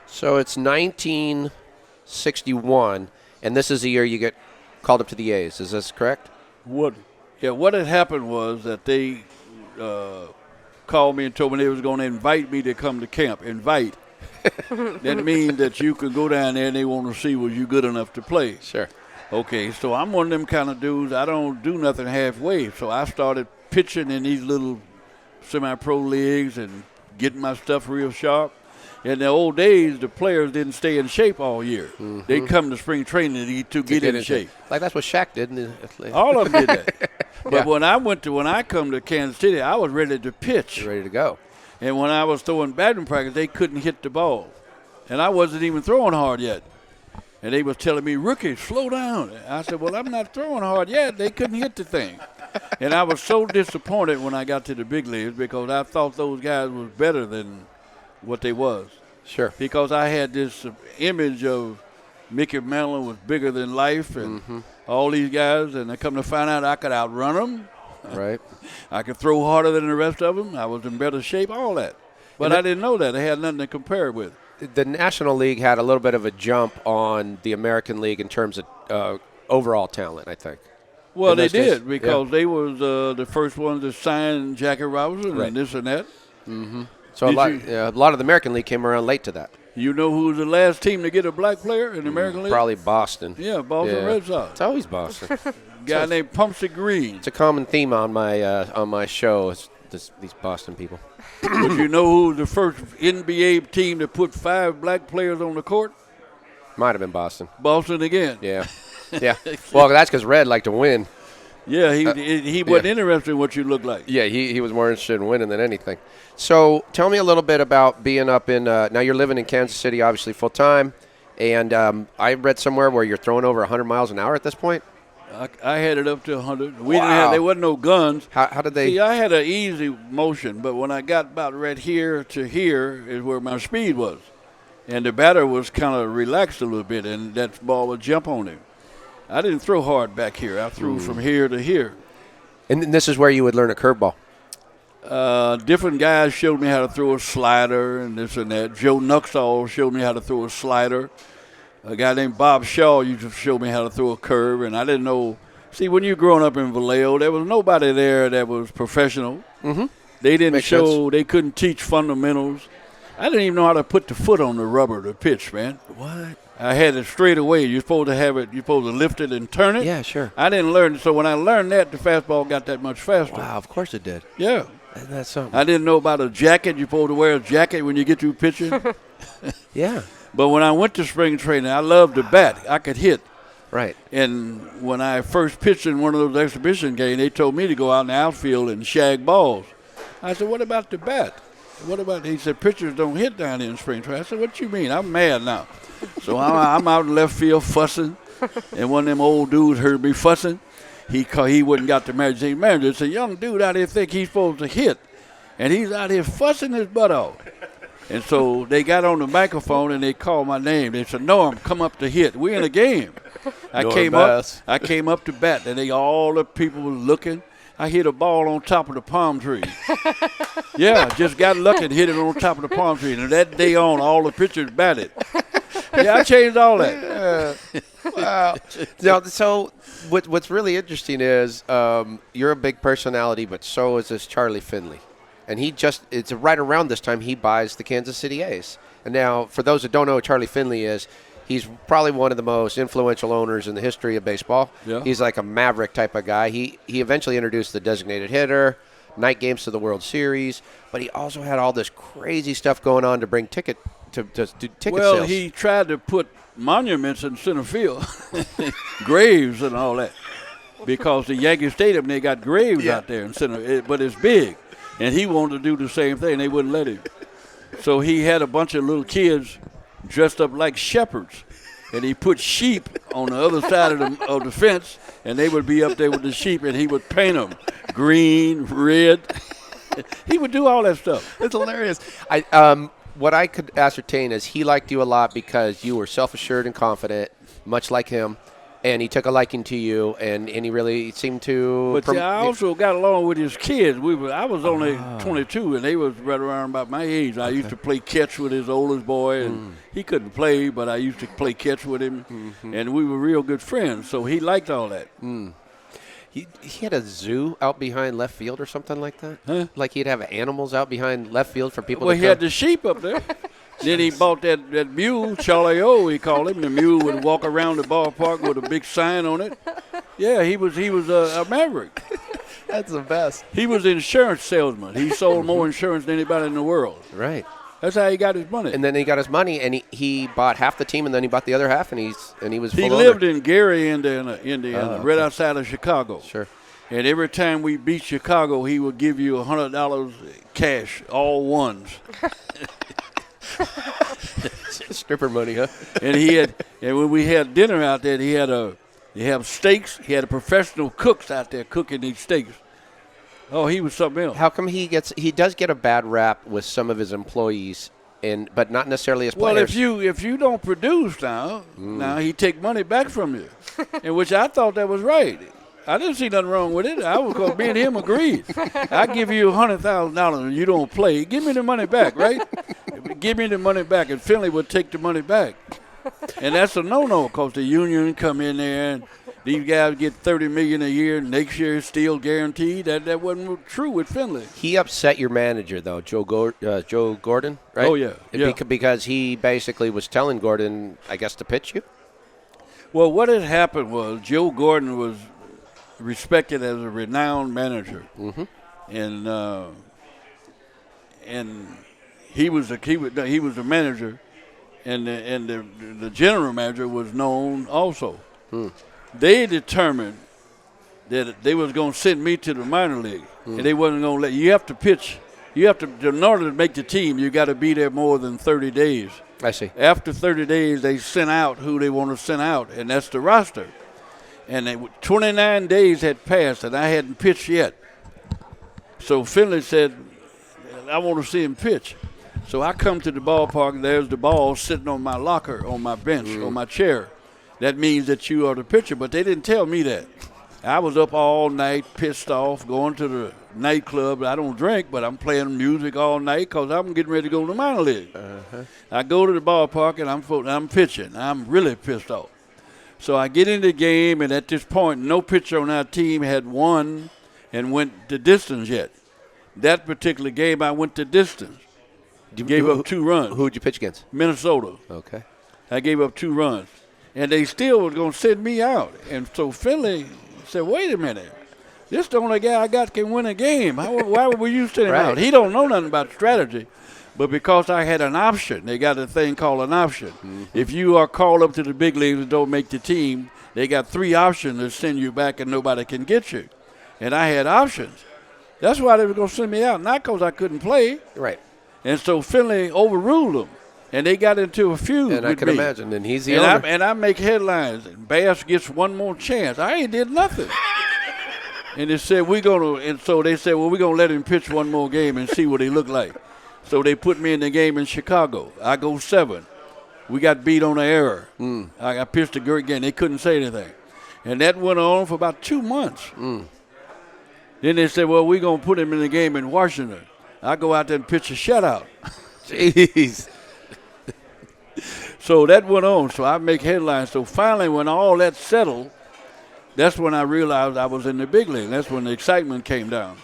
Speaker 1: So it's 1961, and this is the year you get called up to the A's. Is this correct?
Speaker 2: What had happened was that they called me and told me they was going to invite me to come to camp. Invite. That means that you could go down there and they want to see was you good enough to play.
Speaker 1: Sure.
Speaker 2: Okay, so I'm one of them kind of dudes. I don't do nothing halfway. So I started pitching in these little semi-pro leagues and getting my stuff real sharp. In the old days, the players didn't stay in shape all year. Mm-hmm. They'd come to spring training to get in shape.
Speaker 1: Like that's what Shaq did.
Speaker 2: All of them did that. But
Speaker 1: Yeah.
Speaker 2: when I come to Kansas City, I was ready to pitch.
Speaker 1: You're ready to go.
Speaker 2: And when I was throwing batting practice, they couldn't hit the ball. And I wasn't even throwing hard yet. And they was telling me, rookie, slow down. I said, well, I'm not throwing hard yet. They couldn't hit the thing. And I was so disappointed when I got to the big leagues because I thought those guys was better than what they was.
Speaker 1: Sure.
Speaker 2: Because I had this image of Mickey Mantle was bigger than life and all these guys, and I come to find out I could outrun them.
Speaker 1: Right.
Speaker 2: I could throw harder than the rest of them. I was in better shape, all that. But I didn't know that. I had nothing to compare it with.
Speaker 1: The National League had a little bit of a jump on the American League in terms of overall talent, I think.
Speaker 2: Well,
Speaker 1: In
Speaker 2: they
Speaker 1: those days,
Speaker 2: did because they was the first ones to sign Jackie Robinson
Speaker 1: Right.
Speaker 2: and this and that.
Speaker 1: Mm-hmm. So a
Speaker 2: Did
Speaker 1: lot of the American League came around late to that.
Speaker 2: You know who was the last team to get a black player in the American League?
Speaker 1: Probably Boston.
Speaker 2: Yeah, Boston Red Sox.
Speaker 1: It's always Boston.
Speaker 2: Guy named Pumpsy Green.
Speaker 1: It's a common theme on my show. Is these Boston people.
Speaker 2: But you know who was the first NBA team to put 5 black players on the court?
Speaker 1: Might have been Boston.
Speaker 2: Boston again.
Speaker 1: Yeah. Yeah. Well, that's because Red liked to win.
Speaker 2: Yeah, he wasn't interested in what you look like.
Speaker 1: Yeah, he was more interested in winning than anything. So tell me a little bit about being up in now you're living in Kansas City, obviously full time, and I read somewhere where you're throwing over 100 miles an hour at this point.
Speaker 2: I had it up to 100.
Speaker 1: Wow.
Speaker 2: There wasn't no guns.
Speaker 1: How did they?
Speaker 2: See, I had an easy motion, but when I got about right here to here is where my speed was. And the batter was kind of relaxed a little bit, and that ball would jump on him. I didn't throw hard back here. I threw from here to here.
Speaker 1: And this is where you would learn a curveball.
Speaker 2: Different guys showed me how to throw a slider and this and that. Joe Nuxall showed me how to throw a slider. A guy named Bob Shaw used to show me how to throw a curve, and I didn't know. See, when you're growing up in Vallejo, there was nobody there that was professional.
Speaker 1: Mm-hmm.
Speaker 2: They didn't
Speaker 1: Makes
Speaker 2: show.
Speaker 1: sense.
Speaker 2: They couldn't teach fundamentals. I didn't even know how to put the foot on the rubber to pitch, man.
Speaker 1: What?
Speaker 2: I had it straight away. You're supposed to have it. You're supposed to lift it and turn it.
Speaker 1: Yeah, sure.
Speaker 2: I didn't learn. So when I learned that, the fastball got that much faster.
Speaker 1: Wow, of course it did.
Speaker 2: Yeah.
Speaker 1: Isn't that something?
Speaker 2: I didn't know about a jacket. You're supposed to wear a jacket when you get through pitching.
Speaker 1: Yeah.
Speaker 2: But when I went to spring training, I loved to bat. I could hit.
Speaker 1: Right.
Speaker 2: And when I first pitched in one of those exhibition games, they told me to go out in the outfield and shag balls. I said, what about the bat? What about, he said, pitchers don't hit down here in spring training. I said, what you mean? I'm mad now. So I'm out in left field fussing, and one of them old dudes heard me fussing. He wouldn't got the manager. The manager said, young dude out there think he's supposed to hit. and he's out here fussing his butt off. And so they got on the microphone and they called my name. They said, "Norm, come up to hit. We're in a game." I came up to bat, and all the people were looking. I hit a ball on top of the palm tree. Yeah, just got lucky and hit it on top of the palm tree. And that day on, all the pitchers batted. Yeah, I changed all that.
Speaker 1: Wow. Now, so what's really interesting is you're a big personality, but so is this Charlie Finley. And it's right around this time he buys the Kansas City A's. And now, for those that don't know who Charlie Finley is, he's probably one of the most influential owners in the history of baseball.
Speaker 2: Yeah.
Speaker 1: He's like a maverick type of guy. He eventually introduced the designated hitter, night games to the World Series, but he also had all this crazy stuff going on to bring ticket sales.
Speaker 2: Well, he tried to put monuments in center field, graves and all that, because the Yankee Stadium, they got graves out there in center, but it's big. And he wanted to do the same thing. They wouldn't let him. So he had a bunch of little kids dressed up like shepherds. And he put sheep on the other side of the fence, and they would be up there with the sheep, and he would paint them green, red. He would do all that stuff.
Speaker 1: It's hilarious. What I could ascertain is he liked you a lot because you were self-assured and confident, much like him. And he took a liking to you, and he really seemed to.
Speaker 2: But I also got along with his kids. I was only 22, and they was right around about my age. I used to play catch with his oldest boy, and he couldn't play, but I used to play catch with him, and we were real good friends. So he liked all that.
Speaker 1: He had a zoo out behind left field or something like that.
Speaker 2: Huh?
Speaker 1: Like he'd have animals out behind left field for people.
Speaker 2: Well,
Speaker 1: to
Speaker 2: he had the sheep up there. Then he bought that mule, Charlie O, he called him. The mule would walk around the ballpark with a big sign on it. Yeah, he was a maverick.
Speaker 1: That's the best.
Speaker 2: He was an insurance salesman. He sold more insurance than anybody in the world.
Speaker 1: Right.
Speaker 2: That's how he got his money.
Speaker 1: And then he got his money, and he bought half the team, and then he bought the other half, and he was.
Speaker 2: He lived in Gary, Indiana, right outside of Chicago.
Speaker 1: Sure.
Speaker 2: And every time we beat Chicago, he would give you $100 cash, all ones.
Speaker 1: Stripper money, huh?
Speaker 2: And when we had dinner out there, he had steaks. He had a professional cooks out there cooking these steaks. Oh, he was something else.
Speaker 1: How come he does get a bad rap with some of his employees, but not necessarily as players?
Speaker 2: Well, if you don't produce now he take money back from you, and which I thought that was right. I didn't see nothing wrong with it. Because me and him agreed. I give you $100,000 and you don't play. Give me the money back, right? Give me the money back, and Finley would take the money back. And that's a no-no because the union come in there and these guys get $30 million a year. Next year is still guaranteed. That wasn't true with Finley.
Speaker 1: He upset your manager, though, Joe Gordon, right?
Speaker 2: Oh, yeah.
Speaker 1: Because he basically was telling Gordon, I guess, to pitch you?
Speaker 2: Well, what had happened was Joe Gordon was respected as a renowned manager, and he was the manager, and the general manager was known also. They determined that they was going to send me to the minor league, and they wasn't going to let you have to pitch. You have to, in order to make the team, you got to be there more than 30 days.
Speaker 1: I see.
Speaker 2: After 30 days, they sent out who they want to send out, and that's the roster. And 29 days had passed, and I hadn't pitched yet. So Finley said, I want to see him pitch. So I come to the ballpark, and there's the ball sitting on my locker, on my bench, on my chair. That means that you are the pitcher, but they didn't tell me that. I was up all night, pissed off, going to the nightclub. I don't drink, but I'm playing music all night because I'm getting ready to go to the minor league. I go to the ballpark, and I'm pitching. I'm really pissed off. So I get in the game, and at this point, no pitcher on our team had won and went the distance yet. That particular game, I went the distance. Gave up 2 runs.
Speaker 1: Who did you pitch against?
Speaker 2: Minnesota.
Speaker 1: Okay.
Speaker 2: I gave up 2 runs. And they still was going to send me out. And so Finley said, wait a minute. This the only guy I got can win a game. Why would you send him out? He don't know nothing about strategy. But because I had an option, they got a thing called an option. If you are called up to the big leagues and don't make the team, they got 3 options to send you back and nobody can get you. And I had options. That's why they were going to send me out, not because I couldn't play.
Speaker 1: Right.
Speaker 2: And so Finley overruled them, and they got into a feud
Speaker 1: and
Speaker 2: with
Speaker 1: I can
Speaker 2: me.
Speaker 1: imagine, and he's the owner.
Speaker 2: And I make headlines. Bass gets one more chance. I ain't did nothing. And they said, so they said, well, we're going to let him pitch one more game and see what he look like. So they put me in the game in Chicago. I go 7. We got beat on an error. I pitched a great game. They couldn't say anything. And that went on for about 2 months. Then they said, well, we're going to put him in the game in Washington. I go out there and pitch a shutout.
Speaker 1: Jeez.
Speaker 2: So that went on. So I make headlines. So finally, when all that settled, that's when I realized I was in the big league. That's when the excitement came down.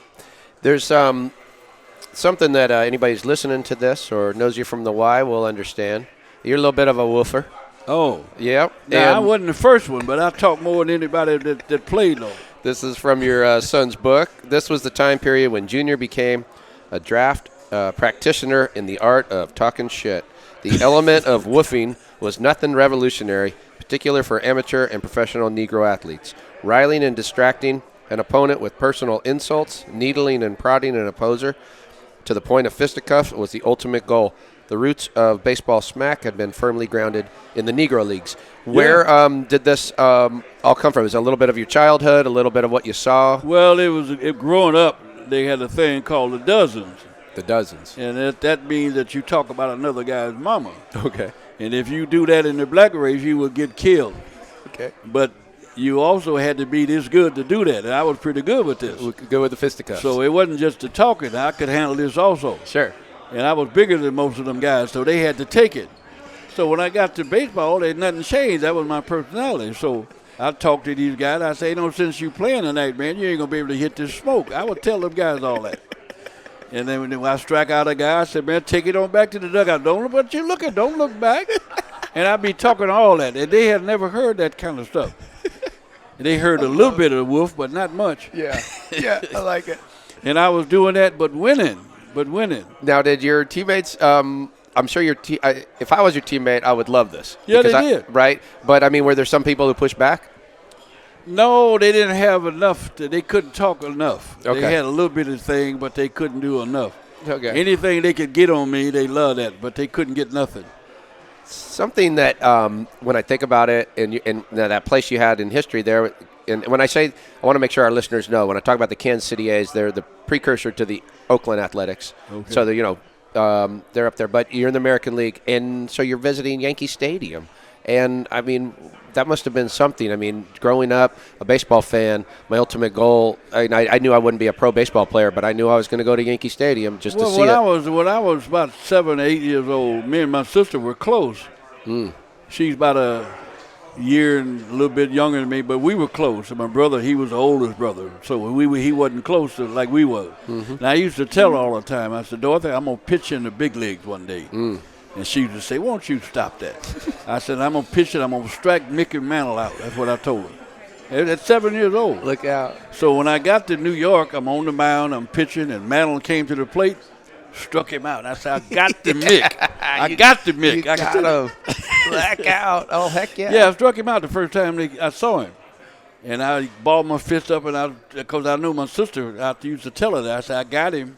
Speaker 1: There's something that anybody who's listening to this or knows you from the Y will understand. You're a little bit of a woofer.
Speaker 2: Oh.
Speaker 1: Yep.
Speaker 2: Now, I wasn't the first one, but I talk more than anybody that played, though.
Speaker 1: This is from your son's book. This was the time period when Junior became a draft practitioner in the art of talking shit. The element of woofing was nothing revolutionary, particular for amateur and professional Negro athletes. Riling and distracting an opponent with personal insults, needling and prodding an opposer to the point of fisticuffs was the ultimate goal. The roots of baseball smack had been firmly grounded in the Negro leagues. Where did this all come from? Is it a little bit of your childhood, a little bit of what you saw?
Speaker 2: Well, growing up, they had a thing called the dozens.
Speaker 1: The dozens.
Speaker 2: And that means that you talk about another guy's mama.
Speaker 1: Okay.
Speaker 2: And if you do that in the black race, you will get killed.
Speaker 1: Okay.
Speaker 2: But you also had to be this good to do that. And I was pretty good with this.
Speaker 1: Good with the fisticuffs.
Speaker 2: So it wasn't just the talking. I could handle this also.
Speaker 1: Sure.
Speaker 2: And I was bigger than most of them guys, so they had to take it. So when I got to baseball, nothing changed. That was my personality. So I talked to these guys. I say, since you playing tonight, man, you ain't going to be able to hit this smoke. I would tell them guys all that. And then when I strike out a guy, I said, man, take it on back to the dugout. Don't look what you're looking. Don't look back. And I'd be talking all that. And they had never heard that kind of stuff. They heard a little bit of the wolf, but not much.
Speaker 1: Yeah. Yeah, I like it.
Speaker 2: And I was doing that, but winning.
Speaker 1: Now, did your teammates, I'm sure if I was your teammate, I would love this.
Speaker 2: Yeah, they did.
Speaker 1: Right? But, I mean, were there some people who pushed back?
Speaker 2: No, they didn't have enough. They couldn't talk enough.
Speaker 1: Okay.
Speaker 2: They had a little bit of thing, but they couldn't do enough.
Speaker 1: Okay.
Speaker 2: Anything they could get on me, they loved that, but they couldn't get nothing.
Speaker 1: Something that when I think about it and that place you had in history there, and when I say, I want to make sure our listeners know, when I talk about the Kansas City A's, they're the precursor to the Oakland Athletics. Okay. So, they're up there. But you're in the American League, and so you're visiting Yankee Stadium. And, I mean, that must have been something. I mean, growing up, a baseball fan, my ultimate goal, I knew I wouldn't be a pro baseball player, but I knew I was going to go to Yankee Stadium just to see
Speaker 2: when I was about 7 or 8 years old, me and my sister were close. She's about a year and a little bit younger than me, but we were close. And my brother, he was the oldest brother, so he wasn't close to like we were. And I used to tell her all the time, I said, Dorothy, I'm going to pitch in the big leagues one day. And she used to say, won't you stop that? I said, I'm going to pitch it. I'm going to strike Mickey Mantle out. That's what I told her. At 7 years old.
Speaker 1: Look out.
Speaker 2: So when I got to New York, I'm on the mound, I'm pitching, and Mantle came to the plate, struck him out. I said, I got the Mick. I got the Mick.
Speaker 1: You got him. Black out. Oh, heck yeah.
Speaker 2: Yeah, I struck him out the first time I saw him. And I balled my fist up, because I knew my sister, I used to tell her that. I said, I got him.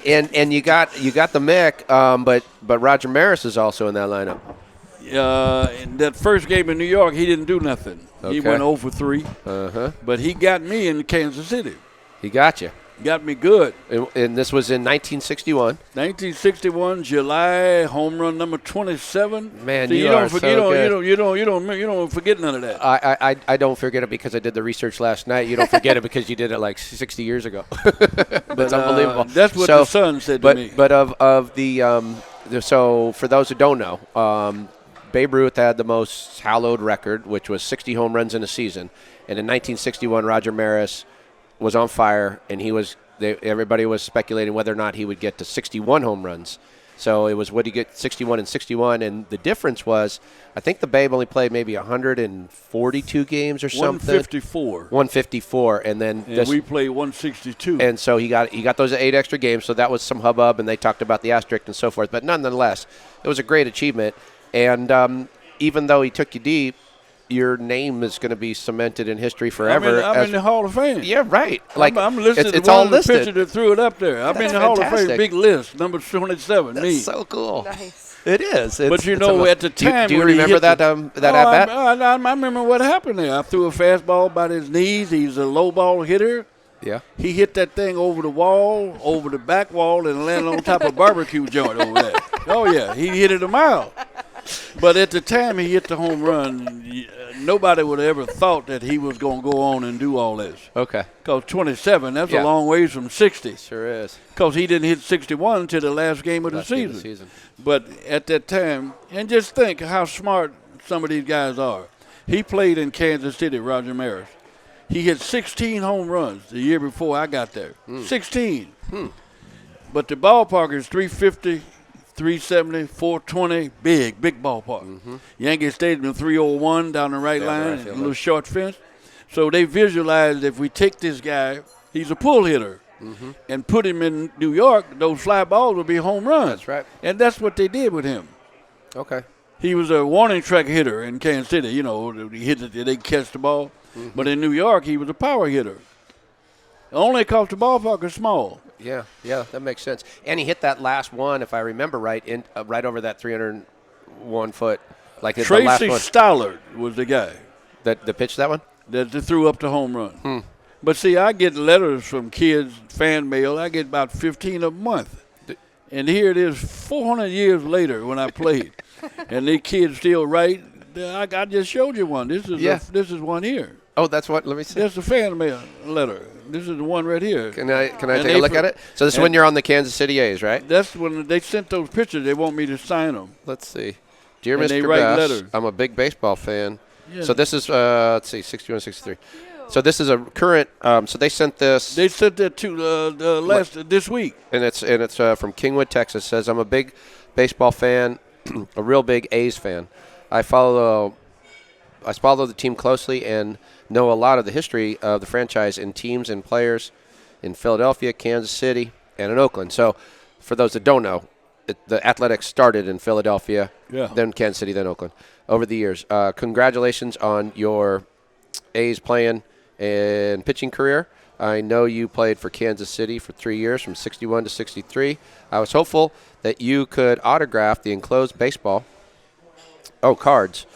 Speaker 1: And you got the Mick, but Roger Maris is also in that lineup.
Speaker 2: In that first game in New York, he didn't do nothing.
Speaker 1: Okay.
Speaker 2: He went 0 for 3. But he got me in Kansas City.
Speaker 1: He got you.
Speaker 2: Got me good.
Speaker 1: And this was in 1961.
Speaker 2: 1961, July, home run number 27.
Speaker 1: Man,
Speaker 2: See,
Speaker 1: you don't
Speaker 2: forget none of that.
Speaker 1: I don't forget it because I did the research last night. You don't forget it because you did it like 60 years ago. That's unbelievable.
Speaker 2: That's what the son said to me.
Speaker 1: But of the so for those who don't know, Babe Ruth had the most hallowed record, which was 60 home runs in a season. And in 1961, Roger Maris was on fire, and everybody was speculating whether or not he would get to 61 home runs. So it was, would he get 61 and 61? And the difference was, I think the Babe only played maybe 142 games or something. 154. And then
Speaker 2: we played 162.
Speaker 1: And so he got those 8 extra games, so that was some hubbub, and they talked about the asterisk and so forth. But nonetheless, it was a great achievement. And even though he took you deep, your name is going to be cemented in history forever.
Speaker 2: I'm in the Hall of Fame.
Speaker 1: Yeah, right. Like
Speaker 2: I'm listed.
Speaker 1: It's all
Speaker 2: listed.
Speaker 1: listed.
Speaker 2: The picture that threw it up there. I'm in the Hall of Fame. Big list, number 27.
Speaker 1: That's
Speaker 2: me.
Speaker 1: So cool.
Speaker 3: Nice.
Speaker 1: It is.
Speaker 2: But you know, at the time,
Speaker 1: do you
Speaker 2: when he
Speaker 1: remember
Speaker 2: hit
Speaker 1: that
Speaker 2: the,
Speaker 1: at bat?
Speaker 2: I remember what happened there. I threw a fastball about his knees. He's a low ball hitter.
Speaker 1: Yeah.
Speaker 2: He hit that thing over the wall, over the back wall, and landed on top of a barbecue joint over there. Oh, yeah, he hit it a mile. But at the time he hit the home run, nobody would have ever thought that he was going to go on and do all this.
Speaker 1: Okay.
Speaker 2: Because 27, that's a long ways from 60.
Speaker 1: Sure is.
Speaker 2: Because he didn't hit 61 until the last game of the season. But at that time, and just think how smart some of these guys are. He played in Kansas City, Roger Maris. He hit 16 home runs the year before I got there. 16. But the ballpark is 350, 370, 420, big ballpark. Yankee Stadium 301 down the right line, a little short fence. So they visualized if we take this guy, he's a pull hitter, and put him in New York, those fly balls will be home runs.
Speaker 1: That's right.
Speaker 2: And that's what they did with him.
Speaker 1: Okay.
Speaker 2: He was a warning track hitter in Kansas City. You know, he hit it, they catch the ball. But in New York, he was a power hitter. Only because the ballpark is small.
Speaker 1: Yeah, that makes sense. And he hit that last one, if I remember right, right over that 301 foot. Like the last
Speaker 2: Tracy
Speaker 1: one.
Speaker 2: Stollard was the guy
Speaker 1: That pitched that one?
Speaker 2: that threw up the home run. But see, I get letters from kids, fan mail. I get about 15 a month. And here it is 400 years later when I played. And these kids still write. I just showed you one. This is one here.
Speaker 1: Oh, that's what? Let me see.
Speaker 2: That's a fan mail letter. This is the one right here.
Speaker 1: Can I take a look at it? So this is when you're on the Kansas City A's, right?
Speaker 2: That's when they sent those pictures. They want me to sign them.
Speaker 1: Let's see. Dear
Speaker 2: And they
Speaker 1: Mr.
Speaker 2: write
Speaker 1: Bass,
Speaker 2: letters.
Speaker 1: I'm a big baseball fan.
Speaker 2: Yeah.
Speaker 1: So this is, let's see, 61, 63. So this is a current, so they sent this.
Speaker 2: They sent that to this week.
Speaker 1: And it's from Kingwood, Texas. It says, I'm a big baseball fan, a real big A's fan. I follow the team closely and know a lot of the history of the franchise in teams and players in Philadelphia, Kansas City, and in Oakland. So for those that don't know, the Athletics started in Philadelphia, then Kansas City, then Oakland over the years. Congratulations on your A's playing and pitching career. I know you played for Kansas City for 3 years, from 61 to 63. I was hopeful that you could autograph the enclosed baseball cards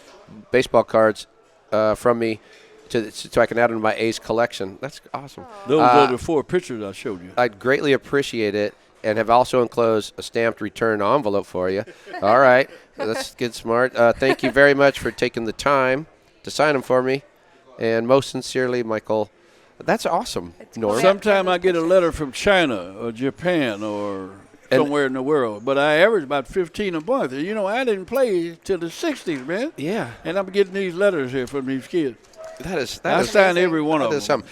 Speaker 1: from me so I can add them to my A's collection. That's awesome.
Speaker 2: Those are the 4 pictures I showed you.
Speaker 1: I'd greatly appreciate it, and have also enclosed a stamped return envelope for you. All right. That's good, smart. Thank you very much for taking the time to sign them for me. And most sincerely, Michael. That's awesome, Norm.
Speaker 2: Sometimes I get a letter from China or Japan or somewhere in the world, but I average about 15 a month. You know, I didn't play till the 60s, man.
Speaker 1: Yeah.
Speaker 2: And I'm getting these letters here from these kids.
Speaker 1: I
Speaker 2: signed every one of them.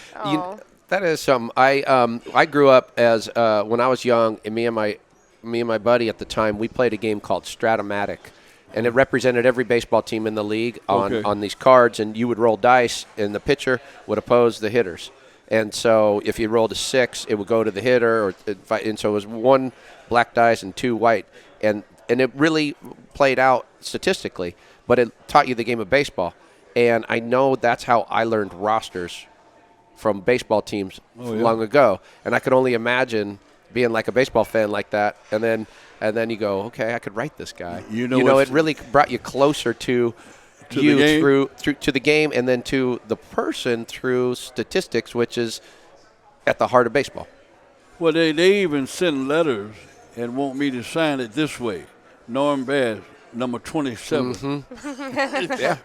Speaker 1: That is something. I grew up as when I was young, and me and my buddy at the time, we played a game called Stratomatic, and it represented every baseball team in the league on these cards, and you would roll dice, and the pitcher would oppose the hitters. And so if you rolled a 6, it would go to the hitter, and so it was 1 black dice and 2 white, and it really played out statistically, but it taught you the game of baseball. And I know that's how I learned rosters from baseball teams long ago. And I could only imagine being like a baseball fan like that, and then you go, okay, I could write this guy. You know, it really brought you closer to you through to the game, and then to the person through statistics, which is at the heart of baseball.
Speaker 2: Well, they even send letters and want me to sign it this way. Norm Bass, number 27.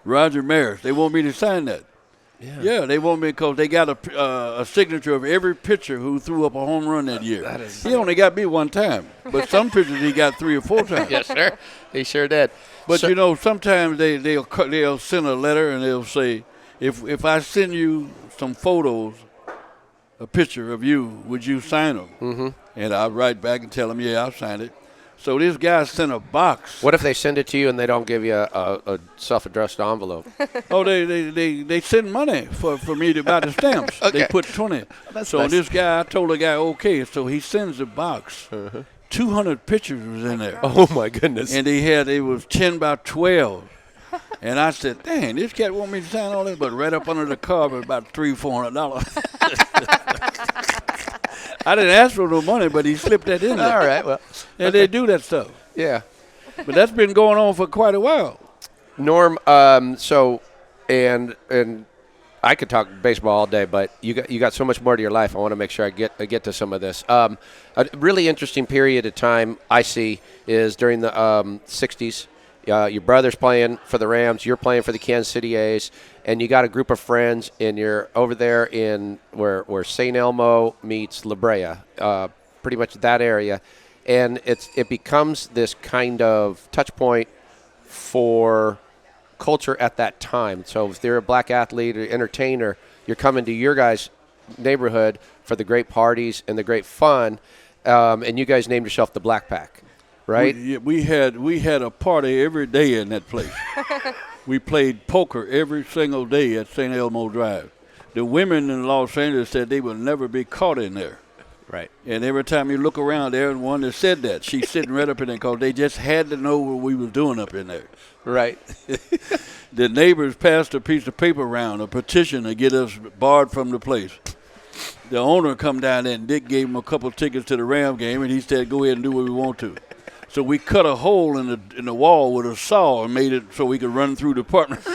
Speaker 2: Roger Maris. They want me to sign that. Yeah, they want me because they got a signature of every pitcher who threw up a home run that year. He only got me 1 time, but some pitchers he got 3 or 4 times.
Speaker 1: Yes, sir. He sure did.
Speaker 2: But you know, sometimes they'll send a letter and they'll say, if I send you some photos, a picture of you, would you sign them? And I'll write back and tell them, yeah, I'll sign it. So this guy sent a box.
Speaker 1: What if they send it to you and they don't give you a self-addressed envelope?
Speaker 2: Oh, they send money for me to buy the stamps.
Speaker 1: Okay.
Speaker 2: They put 20. So nice. This guy, I told the guy, okay. So he sends a box. 200 pictures was in there.
Speaker 1: Oh, my goodness.
Speaker 2: And it was 10 by 12. And I said, dang, this cat want me to sign all this, but right up under the cover, about $300-400. I didn't ask for no money, but he slipped that in there.
Speaker 1: All right, well.
Speaker 2: And they do that stuff.
Speaker 1: Yeah.
Speaker 2: But that's been going on for quite a while.
Speaker 1: Norm, and I could talk baseball all day, but you got so much more to your life. I want to make sure I get to some of this. A really interesting period of time I see is during the 60s. Your brother's playing for the Rams, you're playing for the Kansas City A's, and you got a group of friends, and you're over there in where St. Elmo meets La Brea, pretty much that area, and it becomes this kind of touch point for culture at that time. So if they're a black athlete or entertainer, you're coming to your guys' neighborhood for the great parties and the great fun, and you guys named yourself the Black Pack. Right?
Speaker 2: We had a party every day in that place. We played poker every single day at St. Elmo Drive. The women in Los Angeles said they would never be caught in there.
Speaker 1: Right.
Speaker 2: And every time you look around, there's one that said that. She's sitting right up in there because they just had to know what we was doing up in there.
Speaker 1: Right.
Speaker 2: The neighbors passed a piece of paper around, a petition to get us barred from the place. The owner come down there, and Dick gave him a couple tickets to the Ram game, and he said, go ahead and do what we want to. So we cut a hole in the wall with a saw and made it so we could run through the apartment.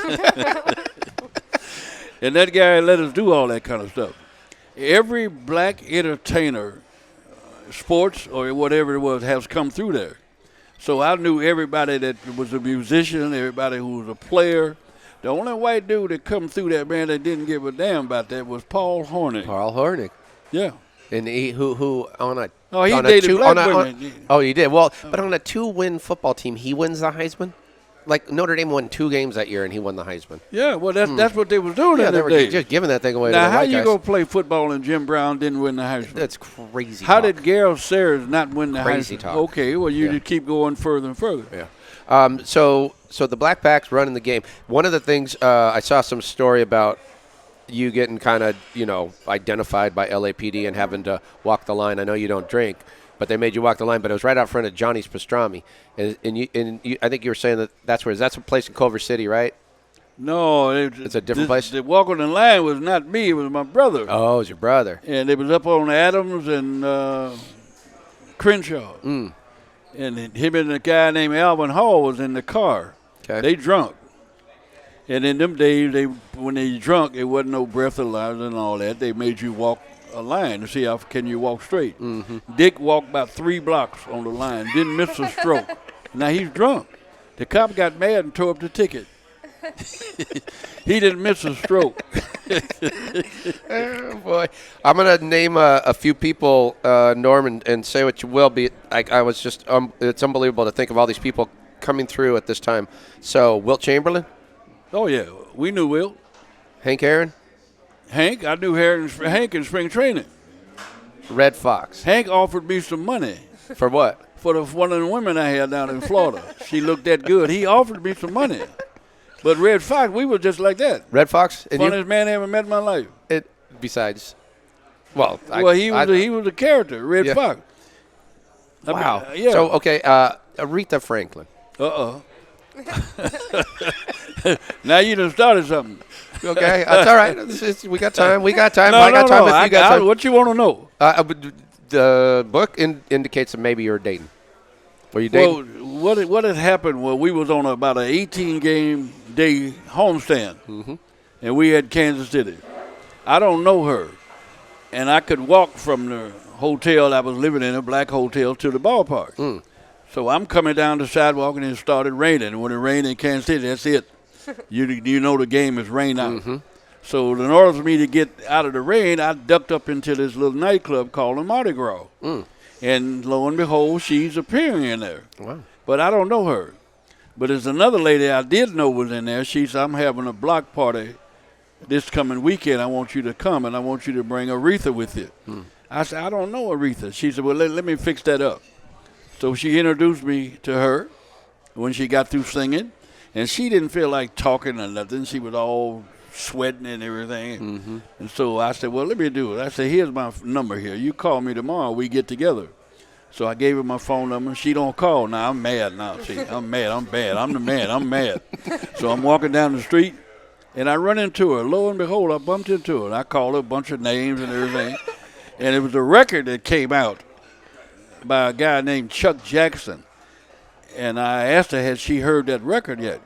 Speaker 2: And that guy let us do all that kind of stuff. Every black entertainer, sports or whatever it was, has come through there. So I knew everybody that was a musician, everybody who was a player. The only white dude that come through that, man, that didn't give a damn about that was Paul Hornick.
Speaker 1: Paul Hornick.
Speaker 2: Yeah.
Speaker 1: And who on a
Speaker 2: Oh, he
Speaker 1: on
Speaker 2: dated
Speaker 1: a two,
Speaker 2: black
Speaker 1: on a,
Speaker 2: women.
Speaker 1: Oh, he did. Well, but on a 2-win football team, he wins the Heisman. Like Notre Dame won 2 games that year, and he won the Heisman.
Speaker 2: Yeah, well, that's what they was doing
Speaker 1: Yeah,
Speaker 2: in
Speaker 1: they
Speaker 2: that
Speaker 1: were
Speaker 2: day.
Speaker 1: just giving that thing away.
Speaker 2: Now,
Speaker 1: to the
Speaker 2: how
Speaker 1: white
Speaker 2: you
Speaker 1: guys.
Speaker 2: gonna play football and Jim Brown didn't win the Heisman?
Speaker 1: That's crazy.
Speaker 2: How
Speaker 1: talk.
Speaker 2: did Garrett Sayers not win the
Speaker 1: Crazy
Speaker 2: Heisman?
Speaker 1: talk.
Speaker 2: Okay, well, you just keep going further and further.
Speaker 1: Yeah. So the Black Pack's running the game. One of the things I saw some story about you getting kind of identified by LAPD and having to walk the line. I know you don't drink, but they made you walk the line. But it was right out front of Johnny's Pastrami, and you, I think you were saying that's a place in Culver City, right?
Speaker 2: No,
Speaker 1: It's a different place?
Speaker 2: The walk on the line was not me; it was my brother.
Speaker 1: Oh, it was your brother.
Speaker 2: And it was up on Adams and Crenshaw.
Speaker 1: Mm.
Speaker 2: And him and a guy named Alvin Hall was in the car.
Speaker 1: Okay.
Speaker 2: They drunk. And in them days, when they drunk, it wasn't no breathalyzer and all that. They made you walk a line to see how can you walk straight.
Speaker 1: Mm-hmm.
Speaker 2: Dick walked about 3 blocks on the line, didn't miss a stroke. Now he's drunk. The cop got mad and tore up the ticket. He didn't miss a stroke.
Speaker 1: Oh, boy. I'm going to name a few people, Norm, and say what you will. I was just it's unbelievable to think of all these people coming through at this time. So, Wilt Chamberlain?
Speaker 2: Oh, yeah. We knew Will.
Speaker 1: Hank Aaron?
Speaker 2: Hank, I knew Hank in spring training.
Speaker 1: Red Fox.
Speaker 2: Hank offered me some money.
Speaker 1: For what?
Speaker 2: For one of the women I had down in Florida. She looked that good. He offered me some money. But Red Fox, we were just like that.
Speaker 1: Red Fox? And
Speaker 2: Funniest man I ever met in my life.
Speaker 1: Besides,
Speaker 2: he was a character, Red Fox.
Speaker 1: Wow.
Speaker 2: Yeah.
Speaker 1: So, okay, Aretha Franklin.
Speaker 2: Now you done started something.
Speaker 1: Okay, that's all right. We got time. We got time.
Speaker 2: No,
Speaker 1: I got time.
Speaker 2: no.
Speaker 1: If you got time.
Speaker 2: What you want to know?
Speaker 1: The book indicates that maybe you were dating. Were you dating?
Speaker 2: Well, what had happened was we was on about an 18-game day homestand, and we had Kansas City. I don't know her, and I could walk from the hotel I was living in, a black hotel, to the ballpark.
Speaker 1: Mm.
Speaker 2: So I'm coming down the sidewalk, and it started raining. And when it rained in Kansas City, that's it. You know the game is rain out.
Speaker 1: Mm-hmm.
Speaker 2: So in order for me to get out of the rain, I ducked up into this little nightclub called the Mardi Gras.
Speaker 1: Mm.
Speaker 2: And lo and behold, she's appearing in there.
Speaker 1: Wow.
Speaker 2: But I don't know her. But there's another lady I did know was in there. She said, I'm having a block party this coming weekend. I want you to come, and I want you to bring Aretha with you. Mm. I said, I don't know Aretha. She said, well, let me fix that up. So she introduced me to her when she got through singing. And she didn't feel like talking or nothing. She was all sweating and everything. Mm-hmm. And so I said, well, let me do it. I said, here's my number here. You call me tomorrow. We get together. So I gave her my phone number. She don't call. Now I'm mad now. See, I'm mad. I'm bad. I'm the man. I'm mad. So I'm walking down the street, and I run into her. Lo and behold, I bumped into her. And I called her a bunch of names and everything. And it was a record that came out by a guy named Chuck Jackson. And I asked her, had she heard that record yet?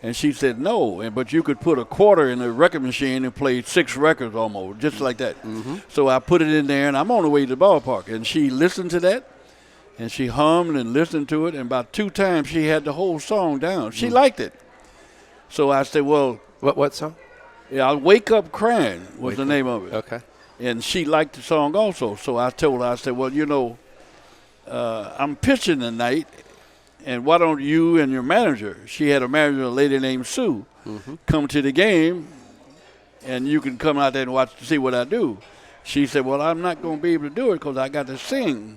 Speaker 2: And she said no. But you could put a quarter in the record machine and play 6 records almost, just like that. So I put it in there, and I'm on the way to the ballpark. And she listened to that, and she hummed and listened to it. And about 2 times she had the whole song down. She liked it. So I said, well.
Speaker 1: What song?
Speaker 2: Yeah, Wake Up Crying was the name of it.
Speaker 1: Okay.
Speaker 2: And she liked the song also. So I told her, I said, well, I'm pitching tonight, and why don't you and your manager, she had a manager, a lady named Sue, come to the game, and you can come out there and watch to see what I do. She said, well, I'm not going to be able to do it because I got to sing.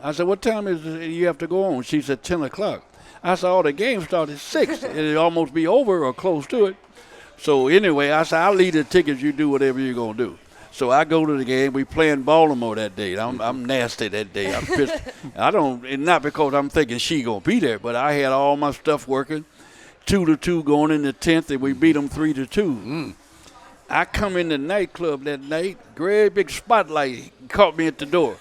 Speaker 2: I said, what time is it you have to go on? She said, 10 o'clock. I said, oh, the game started at 6. It'll almost be over or close to it. So anyway, I said, I'll leave the tickets. You do whatever you're going to do. So I go to the game. We play in Baltimore that day. I'm nasty that day. I'm pissed. And not because I'm thinking she going to be there, but I had all my stuff working. 2-2 going in the 10th, and we beat them 3-2. I come in the nightclub that night. Great big spotlight caught me at the door.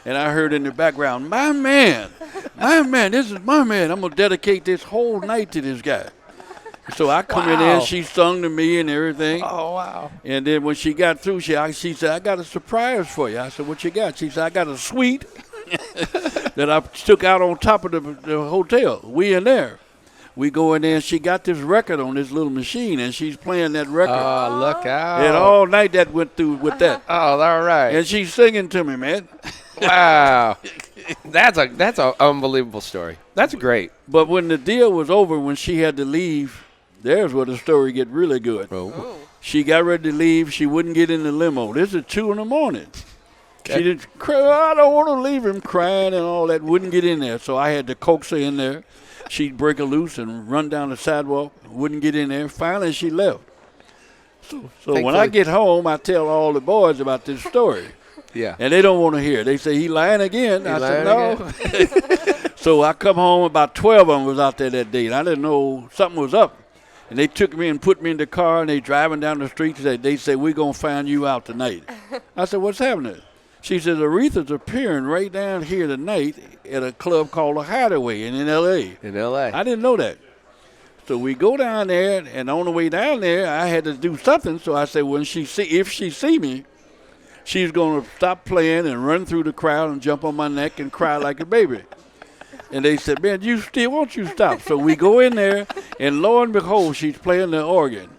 Speaker 2: And I heard in the background, my man, this is my man. I'm going to dedicate this whole night to this guy. So I come in there, she sung to me and everything.
Speaker 1: Oh, wow.
Speaker 2: And then when she got through, she said, I got a surprise for you. I said, what you got? She said, I got a suite that I took out on top of the hotel. We in there. We go in there, and she got this record on this little machine, and she's playing that record.
Speaker 1: Oh, look out.
Speaker 2: And all night that went through with that.
Speaker 1: Oh, all right.
Speaker 2: And she's singing to me, man.
Speaker 1: Wow. That's an unbelievable story. That's great.
Speaker 2: But when the deal was over, when she had to leave, there's where the story get really good.
Speaker 1: Oh.
Speaker 2: She got ready to leave. She wouldn't get in the limo. This is 2 in the morning. She didn't cry. I don't want to leave him, crying and all that. Wouldn't get in there. So I had to coax her in there. She'd break her loose and run down the sidewalk. Wouldn't get in there. Finally, she left. So when I get home, I tell all the boys about this story.
Speaker 1: Yeah.
Speaker 2: And they don't want to hear it. They say, he lying again. I said, no. So I come home. About 12 of them was out there that day. And I didn't know something was up. And they took me and put me in the car, and they driving down the street. They said, we're going to find you out tonight. I said, what's happening? She said, Aretha's appearing right down here tonight at a club called The Hideaway in L.A.
Speaker 1: In L.A.
Speaker 2: I didn't know that. So we go down there, and on the way down there, I had to do something. So I said, if she see me, she's going to stop playing and run through the crowd and jump on my neck and cry like a baby. And they said, man, won't you stop? So we go in there, and lo and behold, she's playing the organ.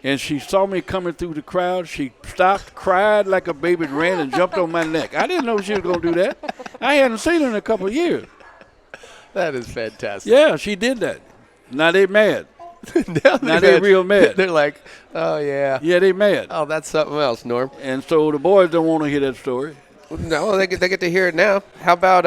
Speaker 2: And she saw me coming through the crowd. She stopped, cried like a baby, ran and jumped on my neck. I didn't know she was going to do that. I hadn't seen her in a couple of years.
Speaker 1: That is fantastic.
Speaker 2: Yeah, she did that. Now they mad.
Speaker 1: Now
Speaker 2: they're real mad.
Speaker 1: They're like, oh, yeah.
Speaker 2: Yeah, they mad.
Speaker 1: Oh, that's something else, Norm.
Speaker 2: And so the boys don't want to hear that story.
Speaker 1: No, they get to hear it now. How about,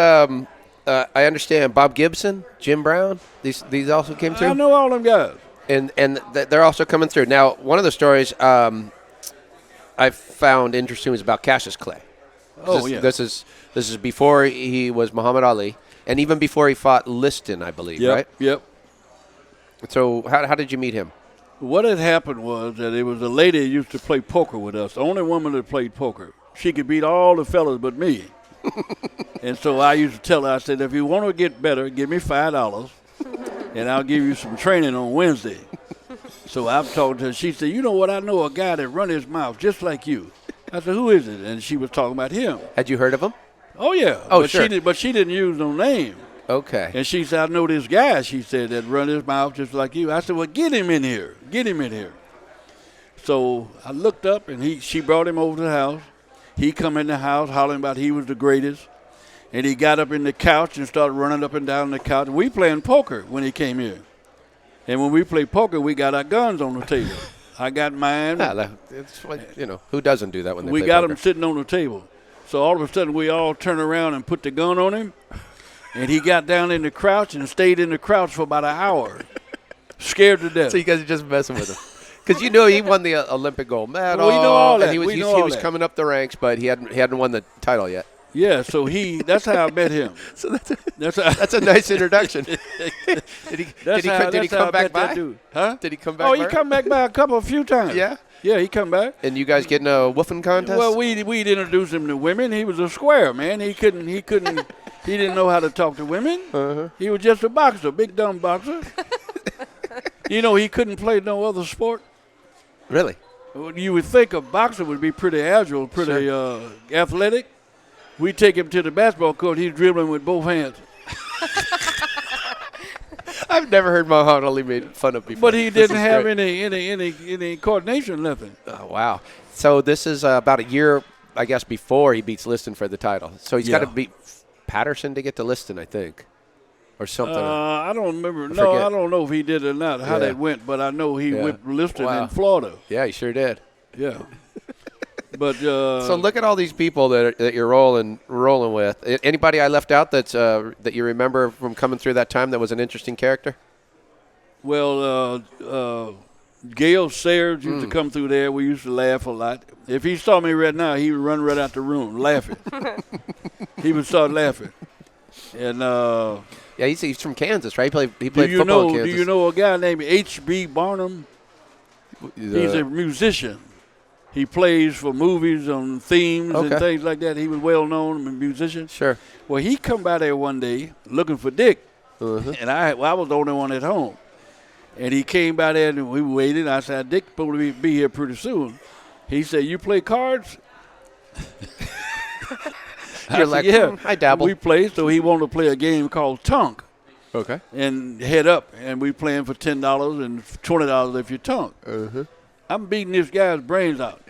Speaker 1: I understand, Bob Gibson, Jim Brown, these also came through?
Speaker 2: I know all them guys.
Speaker 1: And they're also coming through. Now, one of the stories I found interesting was about Cassius Clay. This is before he was Muhammad Ali, and even before he fought Liston, I believe, right?
Speaker 2: Yep.
Speaker 1: So how did you meet him?
Speaker 2: What had happened was that there was a lady that used to play poker with us, the only woman that played poker. She could beat all the fellas but me. And so I used to tell her, I said, if you want to get better, give me $5. And I'll give you some training on Wednesday. So I've talked to her. She said, you know what? I know a guy that run his mouth just like you. I said, who is it? And she was talking about him.
Speaker 1: Had you heard of him?
Speaker 2: Oh, yeah.
Speaker 1: Oh, sure.
Speaker 2: But she didn't use no name.
Speaker 1: Okay.
Speaker 2: And she said, I know this guy, she said, that run his mouth just like you. I said, well, get him in here. Get him in here. So I looked up, and she brought him over to the house. He come in the house hollering about he was the greatest. And he got up in the couch and started running up and down the couch. We playing poker when he came here. And when we play poker, we got our guns on the table. I got mine.
Speaker 1: It's like, who doesn't do that when they play
Speaker 2: We got
Speaker 1: poker?
Speaker 2: them sitting on the table. So all of a sudden, we all turned around and put the gun on him. And he got down in the crouch and stayed in the crouch for about an hour, scared to death.
Speaker 1: So you guys are just messing with him. Because he won the Olympic gold medal.
Speaker 2: We know all that.
Speaker 1: And he was coming up the ranks, but he hadn't won the title yet.
Speaker 2: Yeah, so that's how I met him.
Speaker 1: So
Speaker 2: That's
Speaker 1: that's a nice introduction. Did he come back by?
Speaker 2: Huh?
Speaker 1: Did he come back?
Speaker 2: Oh, he come back by a few times.
Speaker 1: Yeah.
Speaker 2: Yeah, he come back.
Speaker 1: And you guys getting a woofing contest?
Speaker 2: Well, we'd introduce him to women. He was a square, man. He didn't know how to talk to women.
Speaker 1: Uh-huh.
Speaker 2: He was just a boxer, big dumb boxer. He couldn't play no other sport.
Speaker 1: Really?
Speaker 2: You would think a boxer would be pretty agile, pretty athletic. We take him to the basketball court. He's dribbling with both hands.
Speaker 1: I've never heard Muhammad Ali made fun of before.
Speaker 2: But he didn't have any coordination, nothing.
Speaker 1: Oh, wow. So this is about a year, I guess, before he beats Liston for the title. So he's got to beat Patterson to get to Liston, I think, or something.
Speaker 2: I don't remember.
Speaker 1: I forget.
Speaker 2: I don't know if he did or not, how that went, but I know he whipped Liston in Florida.
Speaker 1: Yeah, he sure did.
Speaker 2: Yeah. But
Speaker 1: so look at all these people that you're rolling with. Anybody I left out that you remember from coming through that time that was an interesting character?
Speaker 2: Well, Gail Sayers used to come through there. We used to laugh a lot. If he saw me right now, he would run right out the room laughing. He would start laughing. And
Speaker 1: yeah, he's from Kansas, right? He played football in Kansas.
Speaker 2: Do you know a guy named H.B. Barnum? He's a musician. He plays for movies on themes and things like that. He was well known, a musician.
Speaker 1: Sure.
Speaker 2: Well, he come by there one day looking for Dick, and I was the only one at home. And he came by there and we waited. I said, Dick's supposed to be here pretty soon. He said, you play cards?
Speaker 1: You're like, yeah, I dabble.
Speaker 2: We play, so he wanted to play a game called Tunk.
Speaker 1: Okay.
Speaker 2: And head up, and we playing for $10 and $20 if you tunk. I'm beating this guy's brains out.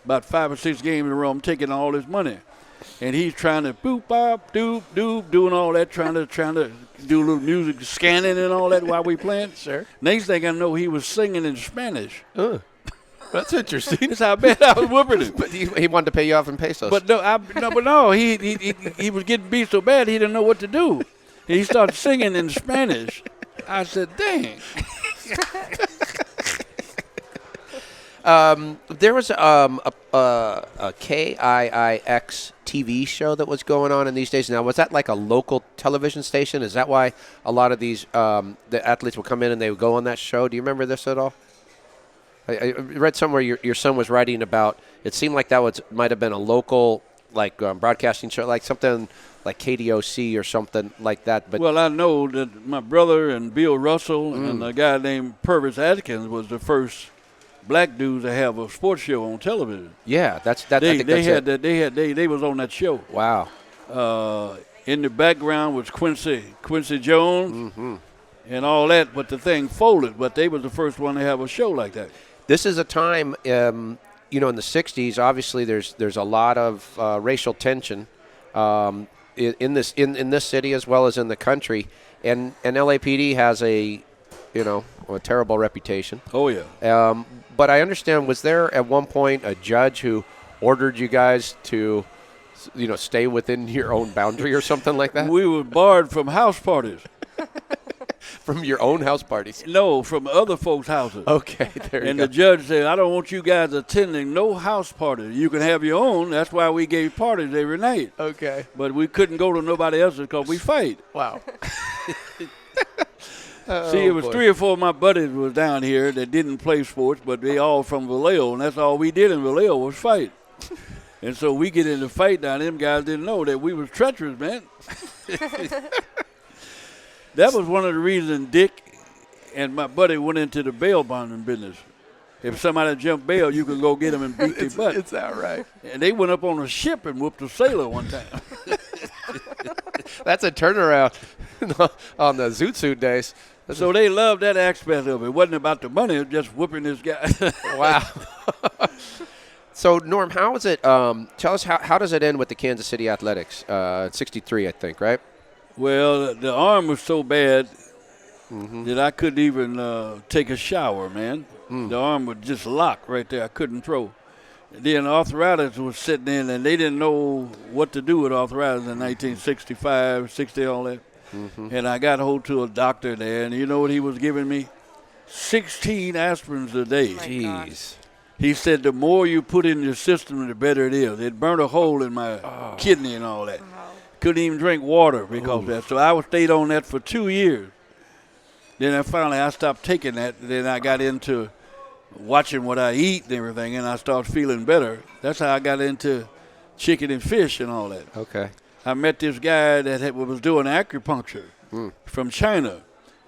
Speaker 2: About 5 or 6 games in a row, I'm taking all his money. And he's trying to boop, bop, doop, doop, doing all that, trying to do a little music, scanning and all that while we playing.
Speaker 1: Sure.
Speaker 2: Next thing I know, he was singing in Spanish.
Speaker 1: That's interesting.
Speaker 2: That's how bad I was whooping him.
Speaker 1: But he wanted to pay you off in pesos.
Speaker 2: But he was getting beat so bad he didn't know what to do. And he started singing in Spanish. I said, dang.
Speaker 1: There was a KIIX TV show that was going on in these days. Now, was that like a local television station? Is that why a lot of these the athletes would come in and they would go on that show? Do you remember this at all? I read somewhere your son was writing about. It seemed like that might have been a local broadcasting show, like something like KDOC or something like that. But
Speaker 2: well, I know that my brother and Bill Russell and a guy named Purvis Atkins was the first black dudes to have a sports show on television.
Speaker 1: Yeah,
Speaker 2: They was on that show.
Speaker 1: Wow.
Speaker 2: In the background was Quincy Jones and all that, but the thing folded. But they was the first one to have a show like that.
Speaker 1: This is a time, in the 60s. Obviously, there's a lot of racial tension in this city as well as in the country, and LAPD has a terrible reputation.
Speaker 2: Oh yeah.
Speaker 1: But I understand, was there at one point a judge who ordered you guys to, stay within your own boundary or something like that?
Speaker 2: We were barred from house parties.
Speaker 1: From your own house parties?
Speaker 2: No, from other folks' houses.
Speaker 1: Okay, there you go.
Speaker 2: And the judge said, I don't want you guys attending no house parties. You can have your own. That's why we gave parties every night.
Speaker 1: Okay.
Speaker 2: But we couldn't go to nobody else's because we fight.
Speaker 1: Wow.
Speaker 2: See, it was 3 or 4 of my buddies was down here that didn't play sports, but they all from Vallejo, and that's all we did in Vallejo was fight. And so we get in the fight down. Them guys didn't know that we was treacherous, man. That was one of the reasons Dick and my buddy went into the bail bonding business. If somebody jumped bail, you could go get them and beat their butt.
Speaker 1: Is that right?
Speaker 2: And they went up on a ship and whooped a sailor one time.
Speaker 1: That's a turnaround on the Zoot Suit days.
Speaker 2: So they loved that aspect of it. It wasn't about the money. It was just whooping this guy.
Speaker 1: Wow. So, Norm, how is it? Tell us, how does it end with the Kansas City Athletics? 63, I think, right?
Speaker 2: Well, the arm was so bad that I couldn't even take a shower, man. The arm was just locked right there. I couldn't throw. Then arthritis was sitting in, and they didn't know what to do with arthritis in 1965, 60, all that. And I got hold to a doctor there, and you know what he was giving me? 16 aspirins a day.
Speaker 1: Jeez.
Speaker 2: He said the more you put in your system, the better it is. It burned a hole in my kidney and all that. Couldn't even drink water because of that. So I stayed on that for 2 years. Then I stopped taking that. Then I got into watching what I eat and everything, and I started feeling better. That's how I got into chicken and fish and all that.
Speaker 1: Okay.
Speaker 2: I met this guy that was doing acupuncture from China.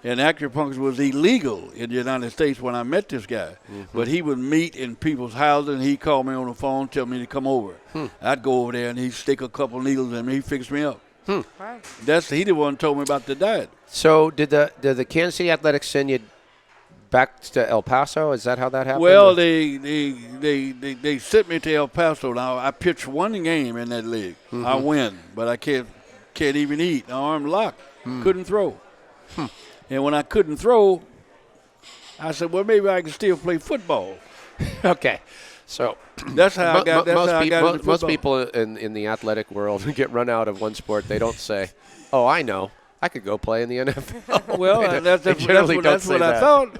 Speaker 2: And acupuncture was illegal in the United States when I met this guy. But he would meet in people's houses, and he'd call me on the phone, tell me to come over. I'd go over there, and he'd stick a couple needles in me. He'd fix me up.
Speaker 3: Wow.
Speaker 2: He the one who told me about the diet.
Speaker 1: So did the Kansas City Athletics send you back to El Paso? Is that how that happened?
Speaker 2: Well, they sent me to El Paso. Now, I pitched one game in that league. I win, but I can't even eat. My arm locked. Couldn't throw. And when I couldn't throw, I said, well, maybe I can still play football.
Speaker 1: Okay. So
Speaker 2: that's how I got into football.
Speaker 1: Most people in the athletic world get run out of one sport. They don't say, oh, I know. I could go play in the NFL.
Speaker 2: Well, that's what I thought.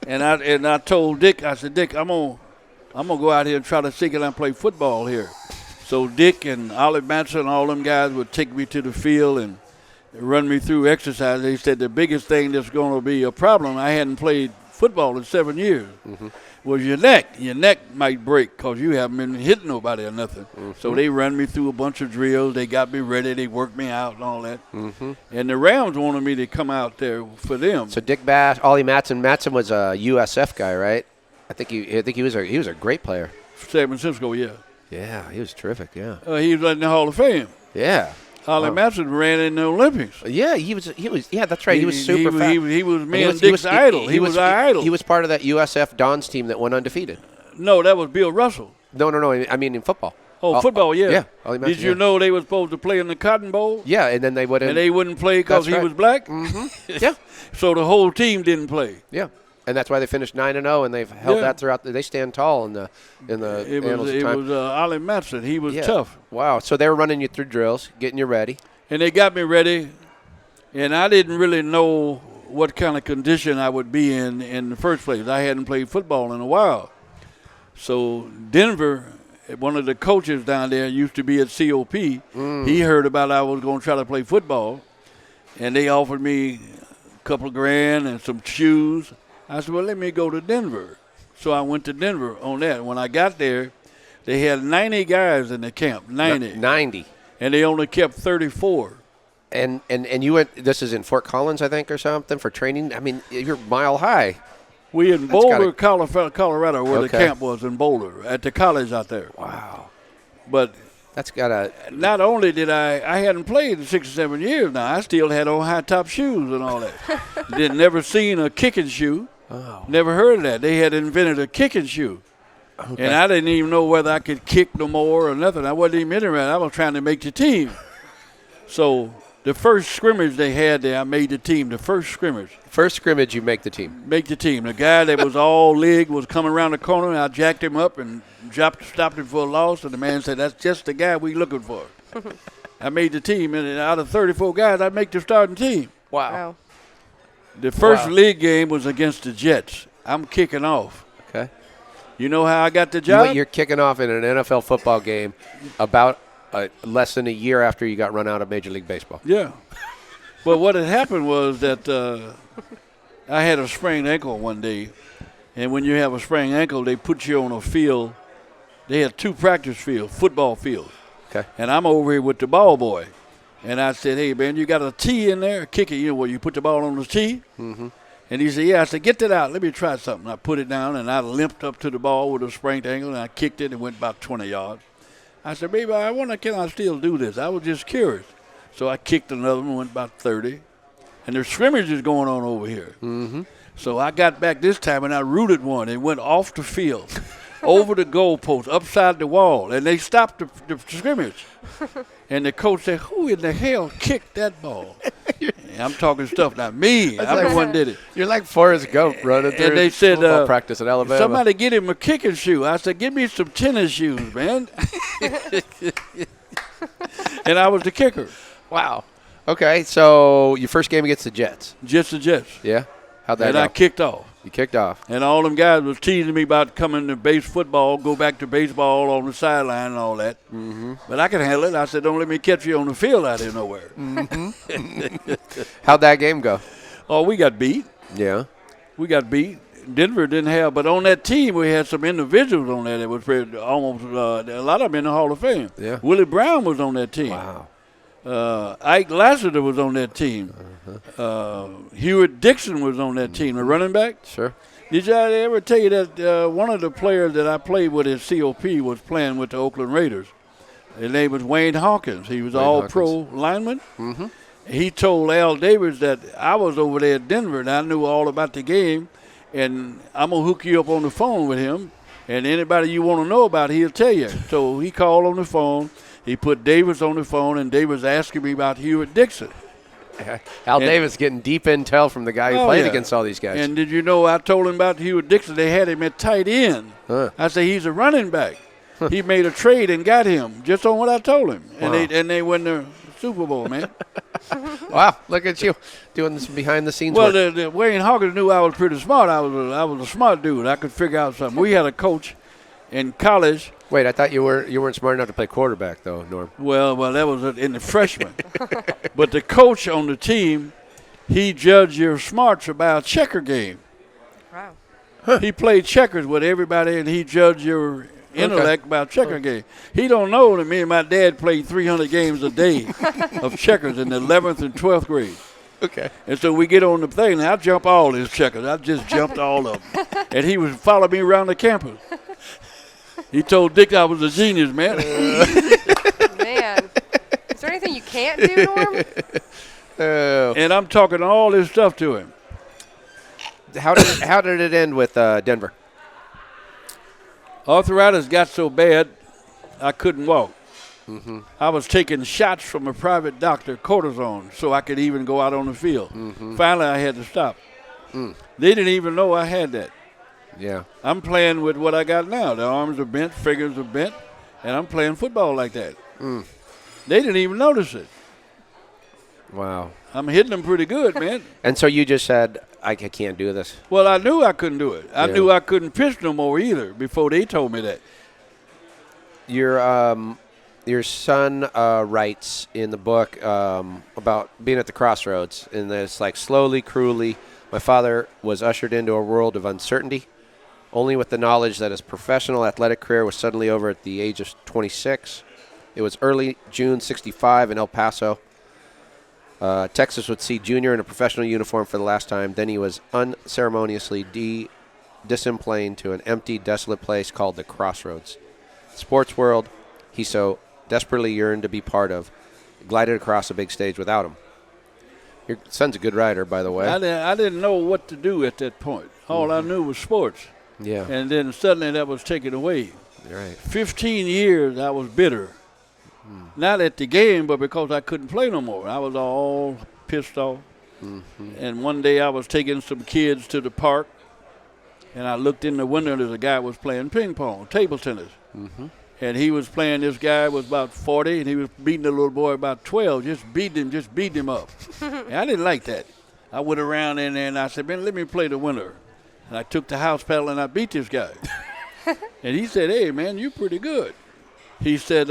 Speaker 2: And I told Dick, I said, Dick, I'm gonna go out here and try to see can I play football here. So Dick and Olive Manson and all them guys would take me to the field and run me through exercise. They said the biggest thing that's going to be a problem, I hadn't played football in 7 years, was your neck. Your neck might break because you haven't been hitting nobody or nothing. So they ran me through a bunch of drills. They got me ready. They worked me out and all that. And the Rams wanted me to come out there for them.
Speaker 1: So Dick Bass, Ollie Matson. Matson was a USF guy, right? I think he was a great player.
Speaker 2: San Francisco, yeah.
Speaker 1: Yeah, he was terrific. Yeah.
Speaker 2: He was in the Hall of Fame.
Speaker 1: Yeah.
Speaker 2: Ollie Matson ran in the Olympics.
Speaker 1: Yeah, he was. Yeah, that's right. He was super fast.
Speaker 2: He was me and Dick's idol. He was our idol.
Speaker 1: He was part of that USF Dons team that went undefeated.
Speaker 2: No, that was Bill Russell.
Speaker 1: No. I mean in football.
Speaker 2: Oh, football, yeah.
Speaker 1: Yeah. Ollie Matson,
Speaker 2: Did you know they were supposed to play in the Cotton Bowl?
Speaker 1: Yeah, and then they wouldn't.
Speaker 2: And they wouldn't play because he was black?
Speaker 1: Yeah.
Speaker 2: So the whole team didn't play.
Speaker 1: Yeah. And that's why they finished 9-0, and they've held that throughout. They stand tall in the annals of time.
Speaker 2: It was Ollie Matson. He was tough.
Speaker 1: Wow. So they were running you through drills, getting you ready.
Speaker 2: And they got me ready, and I didn't really know what kind of condition I would be in the first place. I hadn't played football in a while. So Denver, one of the coaches down there used to be at COP. He heard about I was going to try to play football, and they offered me a couple of grand and some shoes. I said, well, let me go to Denver. So I went to Denver on that. When I got there, they had 90 guys in the camp, 90.
Speaker 1: 90.
Speaker 2: And they only kept 34.
Speaker 1: And you went, this is in Fort Collins, I think, or something, for training? I mean, you're mile high.
Speaker 2: We in Boulder, Colorado, where the camp was in Boulder, at the college out there.
Speaker 1: Wow.
Speaker 2: But
Speaker 1: that's got to.
Speaker 2: Not only did I hadn't played in 6 or 7 years now, I still had on high-top shoes and all that. Never seen a kicking shoe.
Speaker 1: Oh.
Speaker 2: Never heard of that. They had invented a kicking shoe. Okay. And I didn't even know whether I could kick no more or nothing. I wasn't even interested. I was trying to make the team. So the first scrimmage they had there, I made the team. The first scrimmage.
Speaker 1: First scrimmage, you make the team.
Speaker 2: Make the team. The guy that was all leg was coming around the corner, and I jacked him up and stopped him for a loss, and the man said, that's just the guy we looking for. I made the team, and out of 34 guys, I make the starting team.
Speaker 1: Wow.
Speaker 2: The first league game was against the Jets. I'm kicking off.
Speaker 1: Okay.
Speaker 2: You know how I got the job?
Speaker 1: You're kicking off in an NFL football game about less than a year after you got run out of Major League Baseball.
Speaker 2: Yeah. But what had happened was that I had a sprained ankle one day, and when you have a sprained ankle, they put you on a field. They had 2 practice fields, football fields.
Speaker 1: Okay.
Speaker 2: And I'm over here with the ball boy. And I said, hey, man, you got a tee in there? Kick it, where you put the ball on the tee? Mm-hmm. And he said, yeah. I said, get that out. Let me try something. I put it down, and I limped up to the ball with a sprained ankle, and I kicked it and went about 20 yards. I said, baby, I wonder, can I still do this? I was just curious. So I kicked another one, went about 30. And there's scrimmages going on over here. Mm-hmm. So I got back this time, and I rooted one and went off the field, over the goalpost, upside the wall. And they stopped the scrimmage. And the coach said, who in the hell kicked that ball? I'm talking stuff, not me. I'm the one did it.
Speaker 1: You're like Forrest Gump running through
Speaker 2: and they said,
Speaker 1: practice at Alabama.
Speaker 2: Somebody get him a kicking shoe. I said, give me some tennis shoes, man. And I was the kicker.
Speaker 1: Wow. Okay, so your first game against the Jets.
Speaker 2: The Jets.
Speaker 1: Yeah? How'd that go?
Speaker 2: I kicked off.
Speaker 1: You kicked off.
Speaker 2: And all them guys was teasing me about coming to base football, go back to baseball on the sideline and all that. Mm-hmm. But I could handle it. I said, don't let me catch you on the field out here nowhere.
Speaker 1: Mm-hmm. How'd that game go?
Speaker 2: Oh, we got beat.
Speaker 1: Yeah.
Speaker 2: We got beat. Denver didn't have, but on that team we had some individuals on there that was pretty, almost a lot of them in the Hall of Fame.
Speaker 1: Yeah.
Speaker 2: Willie Brown was on that team.
Speaker 1: Wow.
Speaker 2: Ike Lassiter was on that team. Hewitt Dixon was on that team, the running back.
Speaker 1: Sure.
Speaker 2: Did I ever tell you that one of the players that I played with at COP was playing with the Oakland Raiders? His name was Wayne Hawkins. He was an all-pro lineman. Mm-hmm. He told Al Davis that I was over there at Denver and I knew all about the game, and I'm going to hook you up on the phone with him, and anybody you want to know about, he'll tell you. So he called on the phone. He put Davis on the phone, and Davis asking me about Hewitt Dixon.
Speaker 1: Al Davis getting deep intel from the guy who played against all these guys.
Speaker 2: And did you know I told him about Hewitt Dixon? They had him at tight end. I said, he's a running back. He made a trade and got him just on what I told him.
Speaker 1: Wow.
Speaker 2: And they won the Super Bowl, man.
Speaker 1: Wow, look at you doing this behind the scenes
Speaker 2: Well,
Speaker 1: work.
Speaker 2: Wayne Hawkins knew I was pretty smart. I was a smart dude. I could figure out something. We had a coach in college.
Speaker 1: Wait, I thought you weren't smart enough to play quarterback, though, Norm.
Speaker 2: Well, that was in the freshman. But the coach on the team, he judged your smarts by a checker game.
Speaker 3: Wow.
Speaker 2: He played checkers with everybody, and he judged your intellect by a checker game. He don't know that me and my dad played 300 games a day of checkers in the 11th and 12th grade.
Speaker 1: Okay.
Speaker 2: And so we get on the thing, and I jump all his checkers. I just jumped all of them. And he was following me around the campus. He told Dick I was a genius, man.
Speaker 3: Man. Is there anything you can't do, Norm?
Speaker 2: And I'm talking all this stuff to him.
Speaker 1: How did it end with Denver?
Speaker 2: Arthritis got so bad, I couldn't walk. Mm-hmm. I was taking shots from a private doctor, cortisone, so I could even go out on the field. Mm-hmm. Finally, I had to stop. They didn't even know I had that.
Speaker 1: Yeah.
Speaker 2: I'm playing with what I got now. The arms are bent, fingers are bent, and I'm playing football like that. They didn't even notice it.
Speaker 1: Wow.
Speaker 2: I'm hitting them pretty good, man.
Speaker 1: And so you just said, I can't do this.
Speaker 2: Well, I knew I couldn't do it. I knew I couldn't pitch no more either before they told me that.
Speaker 1: Your son writes in the book about being at the crossroads, and it's like slowly, cruelly, my father was ushered into a world of uncertainty, only with the knowledge that his professional athletic career was suddenly over at the age of 26. It was early June '65 in El Paso. Texas would see Junior in a professional uniform for the last time. Then he was unceremoniously disemplaned to an empty, desolate place called the Crossroads. Sports world he so desperately yearned to be part of glided across a big stage without him. Your son's a good rider, by the way.
Speaker 2: I didn't know what to do at that point. All I knew was sports.
Speaker 1: Yeah.
Speaker 2: And then suddenly that was taken away.
Speaker 1: Right.
Speaker 2: 15 years I was bitter. Not at the game, but because I couldn't play no more. I was all pissed off. And one day I was taking some kids to the park, and I looked in the window, and there's a guy was playing ping pong, table tennis. And he was playing, this guy was about 40, and he was beating a little boy about 12, just beating him up. And I didn't like that. I went around in there, and I said, man, let me play the winner. And I took the house paddle, and I beat this guy. And he said, hey, man, you're pretty good. He said,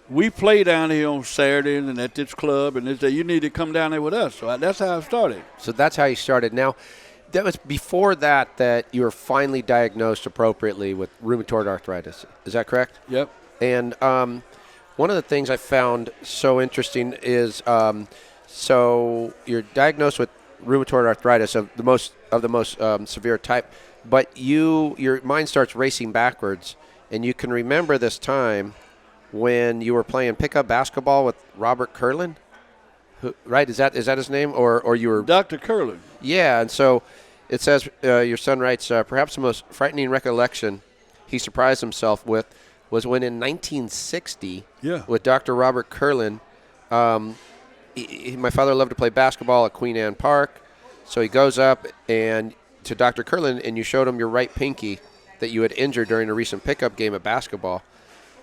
Speaker 2: we play down here on Saturdays and at this club, and they said, you need to come down there with us. So that's how I started.
Speaker 1: So that's how you started. Now, that was before that you were finally diagnosed appropriately with rheumatoid arthritis. Is that correct?
Speaker 2: Yep.
Speaker 1: And one of the things I found so interesting is, so you're diagnosed with rheumatoid arthritis of the most severe type, but your mind starts racing backwards, and you can remember this time when you were playing pickup basketball with Robert Curlin, right? Is that his name, or you were
Speaker 2: Dr. Curlin?
Speaker 1: Yeah, and so it says your son writes, perhaps the most frightening recollection he surprised himself with was when in 1960, with Dr. Robert Curlin, my father loved to play basketball at Queen Anne Park, so he goes up and to Dr. Curlin, and you showed him your right pinky that you had injured during a recent pickup game of basketball.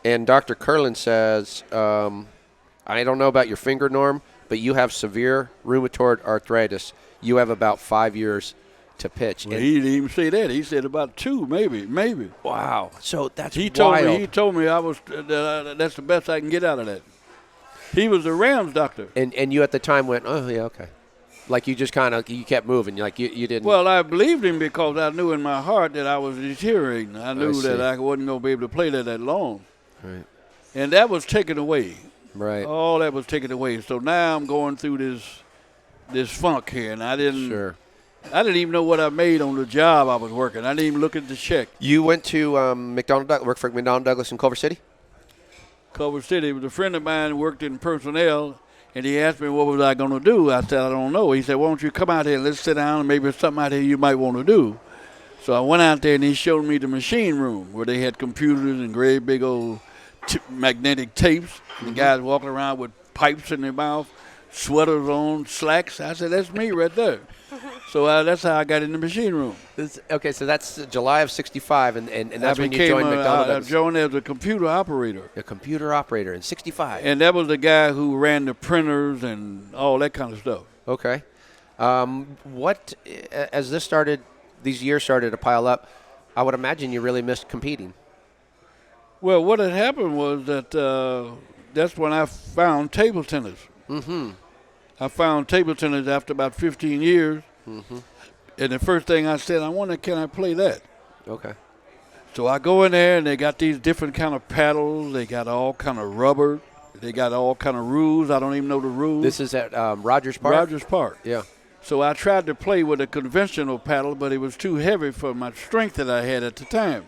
Speaker 1: And Dr. Curlin says, I don't know about your finger, Norm, but you have severe rheumatoid arthritis. You have about 5 years to pitch.
Speaker 2: Well, he didn't even say that. He said about 2, maybe.
Speaker 1: Wow. So that's
Speaker 2: He
Speaker 1: wild.
Speaker 2: told me I was that's the best I can get out of that. He was a Rams doctor.
Speaker 1: And you at the time went, oh, yeah, okay. Like you just kind of, you kept moving. Like you didn't.
Speaker 2: Well, I believed him because I knew in my heart that I was deteriorating. I knew that I wasn't going to be able to play that long.
Speaker 1: Right.
Speaker 2: And that was taken away.
Speaker 1: Right.
Speaker 2: All that was taken away. So now I'm going through this funk here, and I didn't even know what I made on the job I was working. I didn't even look at the check.
Speaker 1: You went to worked for McDonnell Douglas in Culver City?
Speaker 2: Culver City. It was a friend of mine who worked in personnel, and he asked me what was I going to do. I said, I don't know. He said, why don't you come out here and let's sit down and maybe there's something out here you might want to do. So I went out there, and he showed me the machine room where they had computers and great big old magnetic tapes. And the guys walking around with pipes in their mouth, sweaters on, slacks. I said, that's me right there. So that's how I got in the machine room.
Speaker 1: Okay, so that's July of '65, and that's when you joined McDonnell Douglas.
Speaker 2: I joined as a computer operator.
Speaker 1: A computer operator in '65.
Speaker 2: And that was the guy who ran the printers and all that kind of stuff.
Speaker 1: Okay. As these years started to pile up, I would imagine you really missed competing.
Speaker 2: Well, what had happened was that that's when I found table tennis.
Speaker 1: Mm-hmm.
Speaker 2: I found table tennis after about 15 years. Mm-hmm. And the first thing I said, I wonder, can I play that?
Speaker 1: Okay.
Speaker 2: So I go in there, and they got these different kind of paddles. They got all kind of rubber. They got all kind of rules. I don't even know the rules.
Speaker 1: This is at Rogers Park?
Speaker 2: Rogers Park.
Speaker 1: Yeah.
Speaker 2: So I tried to play with a conventional paddle, but it was too heavy for my strength that I had at the time.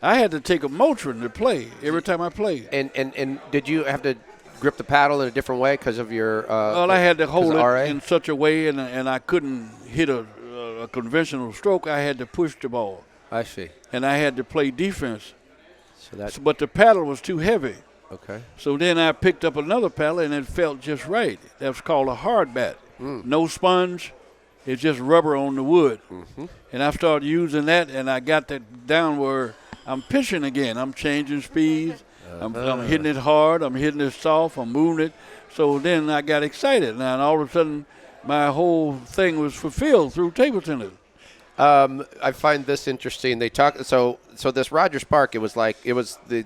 Speaker 2: I had to take a Motrin to play every time I played.
Speaker 1: And did you have to grip the paddle in a different way because of your
Speaker 2: well, I had to hold it
Speaker 1: RA?
Speaker 2: in such a way, and I couldn't hit a conventional stroke. I had to push the ball.
Speaker 1: I see.
Speaker 2: And I had to play defense.
Speaker 1: But
Speaker 2: the paddle was too heavy.
Speaker 1: Okay.
Speaker 2: So then I picked up another paddle, and it felt just right. That was called a hard bat. No sponge. It's just rubber on the wood. Mm-hmm. And I started using that, and I got that down where I'm pitching again. I'm changing speeds. I'm hitting it hard. I'm hitting it soft. I'm moving it. So then I got excited. Now, and all of a sudden, my whole thing was fulfilled through table tennis.
Speaker 1: I find this interesting. They talk so this Rogers Park. It was the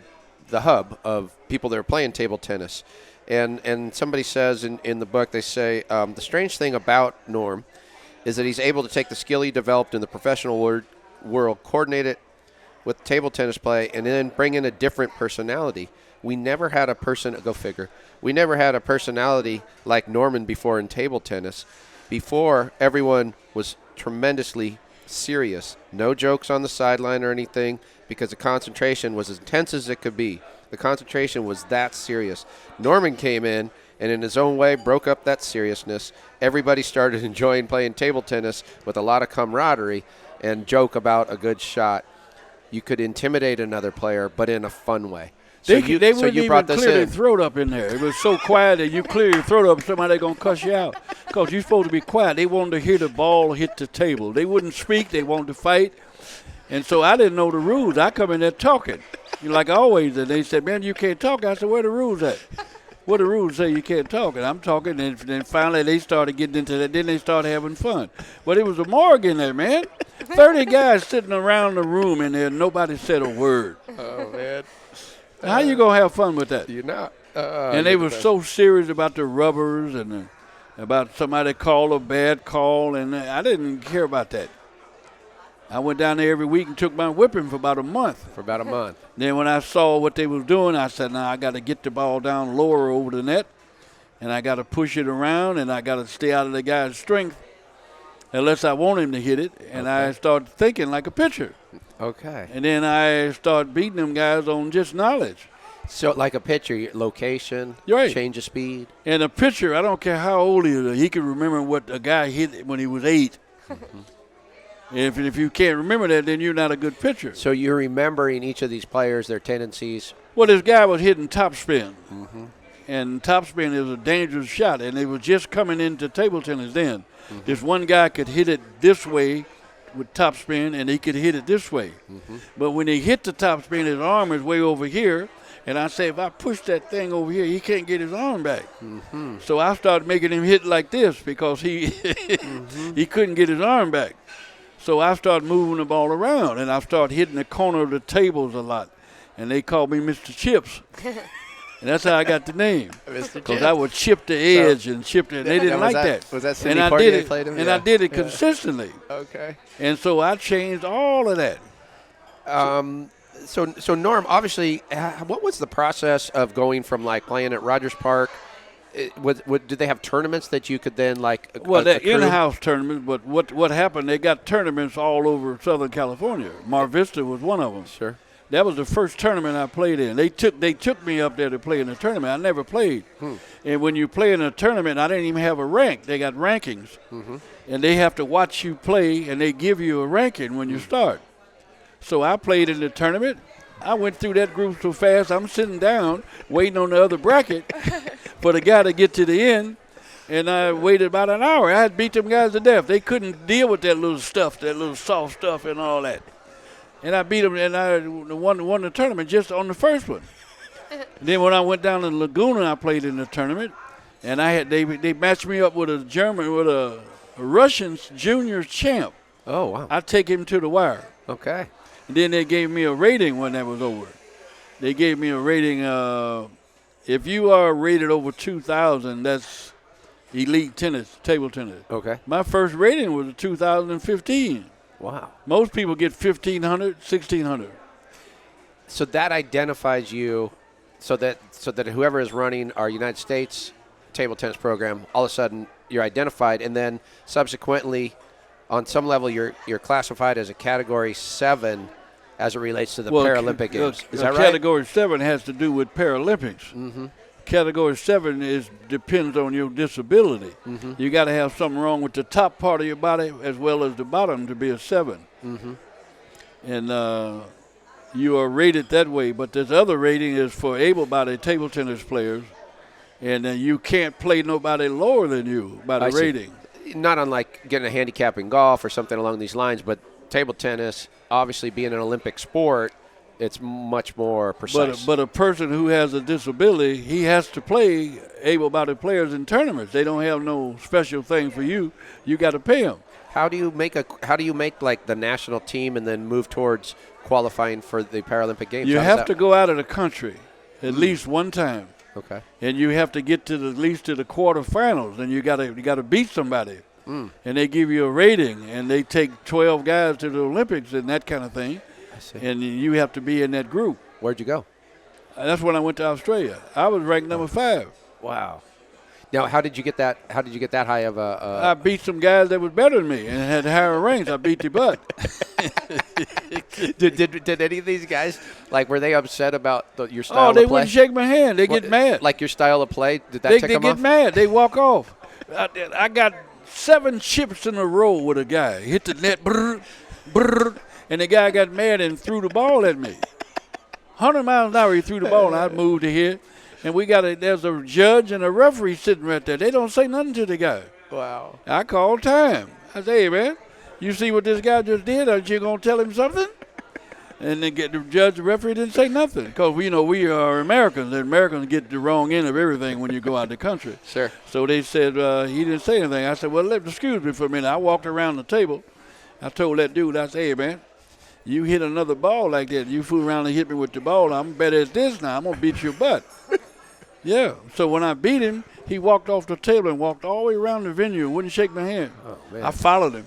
Speaker 1: hub of people that are playing table tennis, and somebody says in the book, they say the strange thing about Norm is that he's able to take the skill he developed in the professional world, coordinate it with table tennis play, and then bring in a different personality. We never had a person, go figure, we never had a personality like Norman before in table tennis. Before, everyone was tremendously serious. No jokes on the sideline or anything, because the concentration was as intense as it could be. The concentration was that serious. Norman came in and in his own way broke up that seriousness. Everybody started enjoying playing table tennis with a lot of camaraderie and joke about a good shot. You could intimidate another player, but in a fun way.
Speaker 2: They wouldn't even clear their throat up in there. It was so quiet that you clear your throat up, somebody going to cuss you out. Because you're supposed to be quiet. They wanted to hear the ball hit the table. They wouldn't speak. They wanted to fight. And so I didn't know the rules. I come in there talking, like always. And they said, man, you can't talk. I said, where the rules at? What the rules say you can't talk? And I'm talking, and then finally they started getting into that. Then they started having fun. But it was a morgue in there, man. 30 guys sitting around the room in there. Nobody said a word.
Speaker 1: Oh, man.
Speaker 2: How you going to have fun with that?
Speaker 1: You're not.
Speaker 2: And they were so serious about the rubbers and about somebody called a bad call, and I didn't care about that. I went down there every week and took my whipping for about a month. Then when I saw what they was doing, I said, now I got to get the ball down lower over the net, and I got to push it around, and I got to stay out of the guy's strength unless I want him to hit it. And I started thinking like a pitcher.
Speaker 1: Okay.
Speaker 2: And then I started beating them guys on just knowledge.
Speaker 1: So like a pitcher, location,
Speaker 2: right.
Speaker 1: Change of speed.
Speaker 2: And a pitcher, I don't care how old he is, he can remember what a guy hit when he was 8. Mm-hmm. If you can't remember that, then you're not a good pitcher.
Speaker 1: So you're remembering each of these players, their tendencies.
Speaker 2: Well, this guy was hitting topspin.
Speaker 1: Mm-hmm.
Speaker 2: And topspin is a dangerous shot, and they were just coming into table tennis then. Mm-hmm. This one guy could hit it this way with topspin, and he could hit it this way. Mm-hmm. But when he hit the topspin, his arm is way over here. And I say, if I push that thing over here, he can't get his arm back. Mm-hmm. So I started making him hit like this because he he couldn't get his arm back. So I started moving the ball around, and I started hitting the corner of the tables a lot. And they called me Mr. Chips. And that's how I got the name. Because I would chip the edge and chip it. They didn't like that.
Speaker 1: Was that Sidney Poitier played him?
Speaker 2: And I did it consistently.
Speaker 1: Okay.
Speaker 2: And so I changed all of that.
Speaker 1: So Norm, obviously, what was the process of going from like playing at Rogers Park? Did they have tournaments that you could then like?
Speaker 2: Well, they're in-house tournaments, but what happened? They got tournaments all over Southern California. Mar Vista was one of them.
Speaker 1: Sure.
Speaker 2: That was the first tournament I played in. They took me up there to play in a tournament. I never played. And when you play in a tournament, I didn't even have a rank. They got rankings, and they have to watch you play, and they give you a ranking when you start. So I played in the tournament. I went through that group so fast, I'm sitting down waiting on the other bracket for the guy to get to the end, and I waited about an hour. I had beat them guys to death. They couldn't deal with that little stuff, that little soft stuff and all that. And I beat them, and I won the tournament just on the first one. Then when I went down to Laguna, I played in the tournament, and they matched me up with a Russian junior champ.
Speaker 1: Oh, wow.
Speaker 2: I take him to the wire.
Speaker 1: Okay.
Speaker 2: And then they gave me a rating when that was over. They gave me a rating. If you are rated over 2,000, that's elite tennis, table tennis.
Speaker 1: Okay.
Speaker 2: My first rating was 2015.
Speaker 1: Wow.
Speaker 2: Most people get 1,500, 1,600.
Speaker 1: So that identifies you, so that whoever is running our United States table tennis program, all of a sudden you're identified, and then subsequently, on some level, you're classified as a Category 7 as it relates to the Paralympic Games. Is that right?
Speaker 2: Category 7 has to do with Paralympics. Mm-hmm. Category 7 depends on your disability. Mm-hmm. You got to have something wrong with the top part of your body as well as the bottom to be a 7. Mm-hmm. And you are rated that way. But this other rating is for able-bodied table tennis players, and you can't play nobody lower than you by the rating.
Speaker 1: Not unlike getting a handicap in golf or something along these lines, but table tennis, obviously being an Olympic sport, it's much more precise.
Speaker 2: But a person who has a disability, he has to play able-bodied players in tournaments. They don't have no special thing for you. You got to pay them.
Speaker 1: How do you make like the national team and then move towards qualifying for the Paralympic Games?
Speaker 2: You have to go out of the country at least one time.
Speaker 1: Okay.
Speaker 2: And you have to get to at least to the quarterfinals, and you got to beat somebody. And they give you a rating, and they take 12 guys to the Olympics and that kind of thing.
Speaker 1: I see.
Speaker 2: And you have to be in that group.
Speaker 1: Where'd you go?
Speaker 2: That's when I went to Australia. I was ranked number 5.
Speaker 1: Wow. Now, how did you get that? How did you get that high of a?
Speaker 2: I beat some guys that was better than me and had higher ranks. I beat the butt.
Speaker 1: Did any of these guys, like, were they upset about your style of
Speaker 2: play? Oh, they
Speaker 1: play?
Speaker 2: wouldn't shake my hand. They get mad.
Speaker 1: Like your style of play? Did that tick them off?
Speaker 2: They get mad. They walk off. I got 7 chips in a row with a guy. Hit the net, brrr, brrr, and the guy got mad and threw the ball at me. 100 miles an hour, he threw the ball, and I moved to here. And there's a judge and a referee sitting right there. They don't say nothing to the guy.
Speaker 1: Wow.
Speaker 2: I called time. I say, hey, man, you see what this guy just did? Aren't you going to tell him something? And then the judge, the referee didn't say nothing. Because, we are Americans, and Americans get the wrong end of everything when you go out of the country.
Speaker 1: Sure.
Speaker 2: So they said, he didn't say anything. I said, well, excuse me for a minute. I walked around the table. I told that dude, I said, hey, man, you hit another ball like that. You fool around and hit me with the ball. I'm better at this now. I'm going to beat your butt. Yeah. So when I beat him, he walked off the table and walked all the way around the venue. Wouldn't shake my hand.
Speaker 1: Oh, man.
Speaker 2: I followed him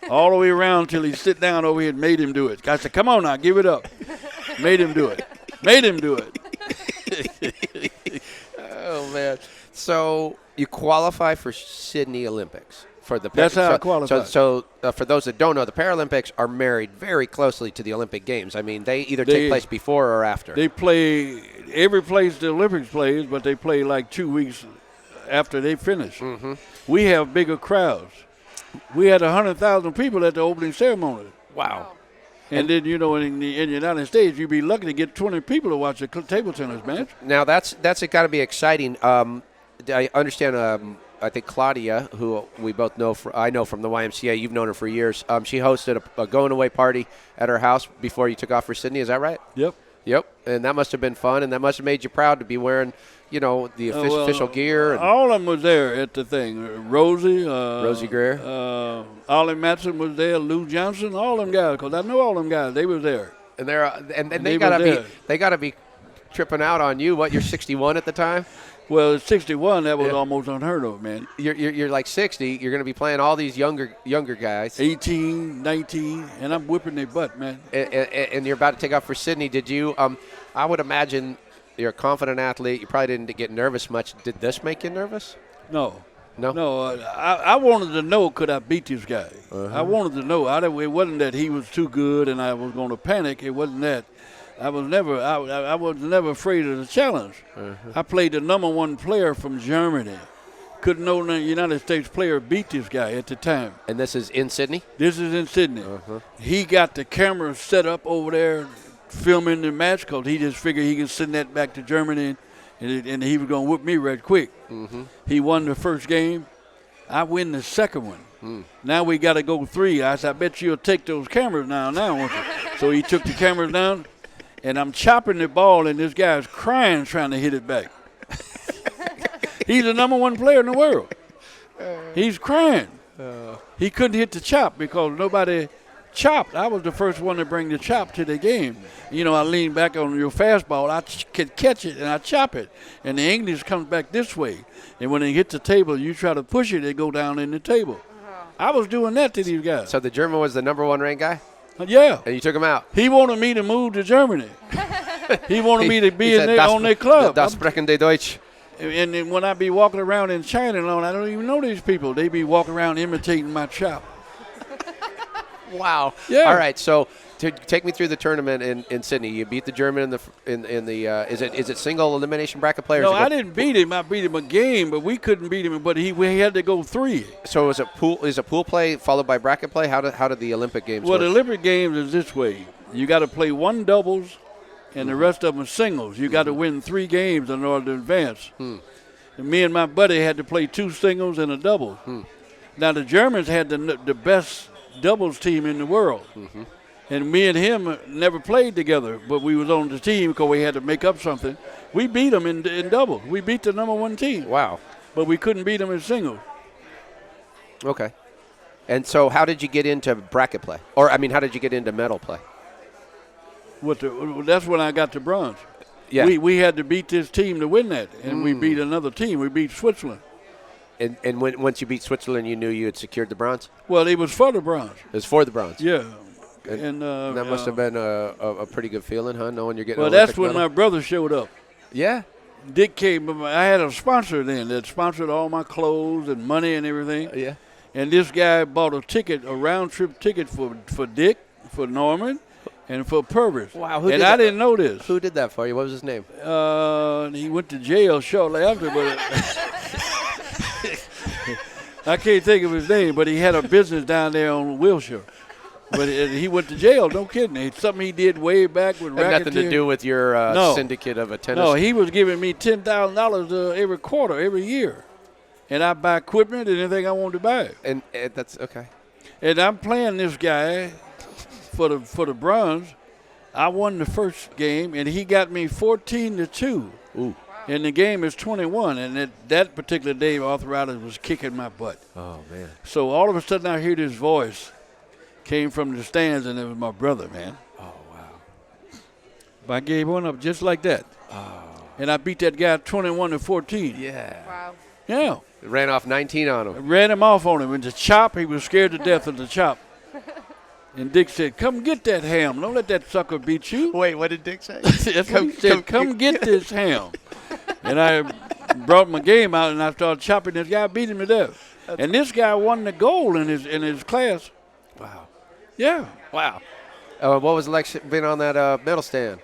Speaker 2: all the way around until he sit down over here and made him do it. I said, come on now, give it up. Made him do it. Made him do it.
Speaker 1: Oh, man. So you qualify for Sydney Olympics.
Speaker 2: That's how I qualify.
Speaker 1: So for those that don't know, the Paralympics are married very closely to the Olympic Games. I mean, they either take place before or after.
Speaker 2: They play every place the Olympics plays, but they play like 2 weeks after they finish. Mm-hmm. We have bigger crowds. We had 100,000 people at the opening ceremony.
Speaker 1: Wow.
Speaker 2: And then, in the United States, you'd be lucky to get 20 people to watch a table tennis match.
Speaker 1: Now, that's got to be exciting. I understand I think Claudia, who we both know, I know from the YMCA, you've known her for years. She hosted a going-away party at her house before you took off for Sydney. Is that right?
Speaker 2: Yep.
Speaker 1: And that must have been fun, and that must have made you proud to be wearing the official gear? And
Speaker 2: all of them was there at the thing. Rosie
Speaker 1: Greer,
Speaker 2: Ollie Matson was there. Lou Johnson, all them guys, because I know all them guys. They was there.
Speaker 1: and they gotta be tripping out on you. What, you're 61 at the time?
Speaker 2: Well, at 61, that was almost unheard of, man.
Speaker 1: You're like 60. You're going to be playing all these younger guys.
Speaker 2: 18, 19, and I'm whipping their butt, man.
Speaker 1: And you're about to take off for Sydney. Did you? I would imagine you're a confident athlete. You probably didn't get nervous much. Did this make you nervous?
Speaker 2: No.
Speaker 1: No.
Speaker 2: I wanted to know, could I beat this guy?
Speaker 1: Uh-huh.
Speaker 2: I wanted to know. It wasn't that he was too good and I was going to panic. It wasn't that. I was never afraid of the challenge.
Speaker 1: Uh-huh.
Speaker 2: I played the number one player from Germany. Couldn't no United States player beat this guy at the time.
Speaker 1: And this is in Sydney?
Speaker 2: This is in Sydney.
Speaker 1: Uh-huh.
Speaker 2: He got the camera set up over there filming the match because he just figured he could send that back to Germany and he was going to whoop me right quick.
Speaker 1: Mm-hmm.
Speaker 2: He won the first game. I win the second one.
Speaker 1: Mm.
Speaker 2: Now we got to go 3. I said, I bet you'll take those cameras now, won't you? So he took the cameras down, and I'm chopping the ball, and this guy's crying trying to hit it back. He's the number one player in the world. He's crying. He couldn't hit the chop because nobody chopped. I was the first one to bring the chop to the game. I lean back on your fastball. I can catch it, and I chop it. And the English comes back this way. And when they hit the table, you try to push it, it go down in the table. I was doing that to these guys.
Speaker 1: So the German was the number one ranked guy?
Speaker 2: Yeah.
Speaker 1: And you took him out?
Speaker 2: He wanted me to move to Germany. He wanted me to be on their club.
Speaker 1: Das sprechen die Deutsch.
Speaker 2: And then when I be walking around in China, I don't even know these people. They be walking around imitating my chop.
Speaker 1: Wow.
Speaker 2: Yeah.
Speaker 1: All right. So take me through the tournament in Sydney. You beat the German in the is it single elimination bracket players?
Speaker 2: No, I didn't beat him. I beat him a game, but we couldn't beat him. But we had to go 3.
Speaker 1: So is it pool play followed by bracket play? How did the Olympic games work?
Speaker 2: Well, the Olympic games is this way. You got to play 1 doubles, and the rest of them are singles. You got to win 3 games in order to advance. And me and my buddy had to play 2 singles and a double. Now the Germans had the best doubles team in the world. And me and him never played together, but we was on the team because we had to make up something. We beat them in double. We beat the number 1 team.
Speaker 1: Wow.
Speaker 2: But we couldn't beat them in singles.
Speaker 1: Okay. And so how did you get into bracket play? Or, how did you get into medal play?
Speaker 2: That's when I got to bronze.
Speaker 1: Yeah.
Speaker 2: We had to beat this team to win that, and we beat another team. We beat Switzerland.
Speaker 1: And once you beat Switzerland, you knew you had secured the bronze?
Speaker 2: Well, it was for the bronze.
Speaker 1: It was for the bronze.
Speaker 2: Yeah.
Speaker 1: And that must have been a pretty good feeling, huh, knowing you're getting
Speaker 2: Well,
Speaker 1: an Olympic
Speaker 2: that's when
Speaker 1: medal?
Speaker 2: my brother showed up.
Speaker 1: Yeah?
Speaker 2: Dick came. I had a sponsor then that sponsored all my clothes and money and everything.
Speaker 1: Yeah.
Speaker 2: And this guy bought a round-trip ticket for Dick, for Norman, and for Purvis.
Speaker 1: Wow.
Speaker 2: And I didn't know this.
Speaker 1: Who did that for you? What was his name?
Speaker 2: He went to jail shortly after, but I can't think of his name, but he had a business down there on Wilshire. But he went to jail, no kidding. It's something he did way back with
Speaker 1: Had nothing to do with your syndicate of a tennis.
Speaker 2: No, he was giving me $10,000 every quarter, every year. And I buy equipment and anything I wanted to buy.
Speaker 1: And that's okay.
Speaker 2: And I'm playing this guy for the bronze. I won the first game, and he got me 14-2.
Speaker 1: Ooh.
Speaker 2: And the game is 21. And that particular day, arthritis was kicking my butt.
Speaker 1: Oh, man.
Speaker 2: So all of a sudden, I hear this voice came from the stands, and it was my brother, man.
Speaker 1: Oh, wow.
Speaker 2: But I gave one up just like that.
Speaker 1: Oh.
Speaker 2: And I beat that guy 21-14.
Speaker 1: Yeah.
Speaker 3: Wow.
Speaker 2: Yeah.
Speaker 1: Ran off 19 on
Speaker 2: I
Speaker 1: him.
Speaker 2: ran him off on him. And the chop, he was scared to death of the chop. And Dick said, come get that ham. Don't let that sucker beat you.
Speaker 1: Wait, what did Dick say?
Speaker 2: That's what he said. Come get this ham. And I brought my game out, and I started chopping this guy, beat him to death. And this guy won the gold in his class.
Speaker 1: Wow.
Speaker 2: Yeah.
Speaker 1: Wow. What was it like being on that medal stand?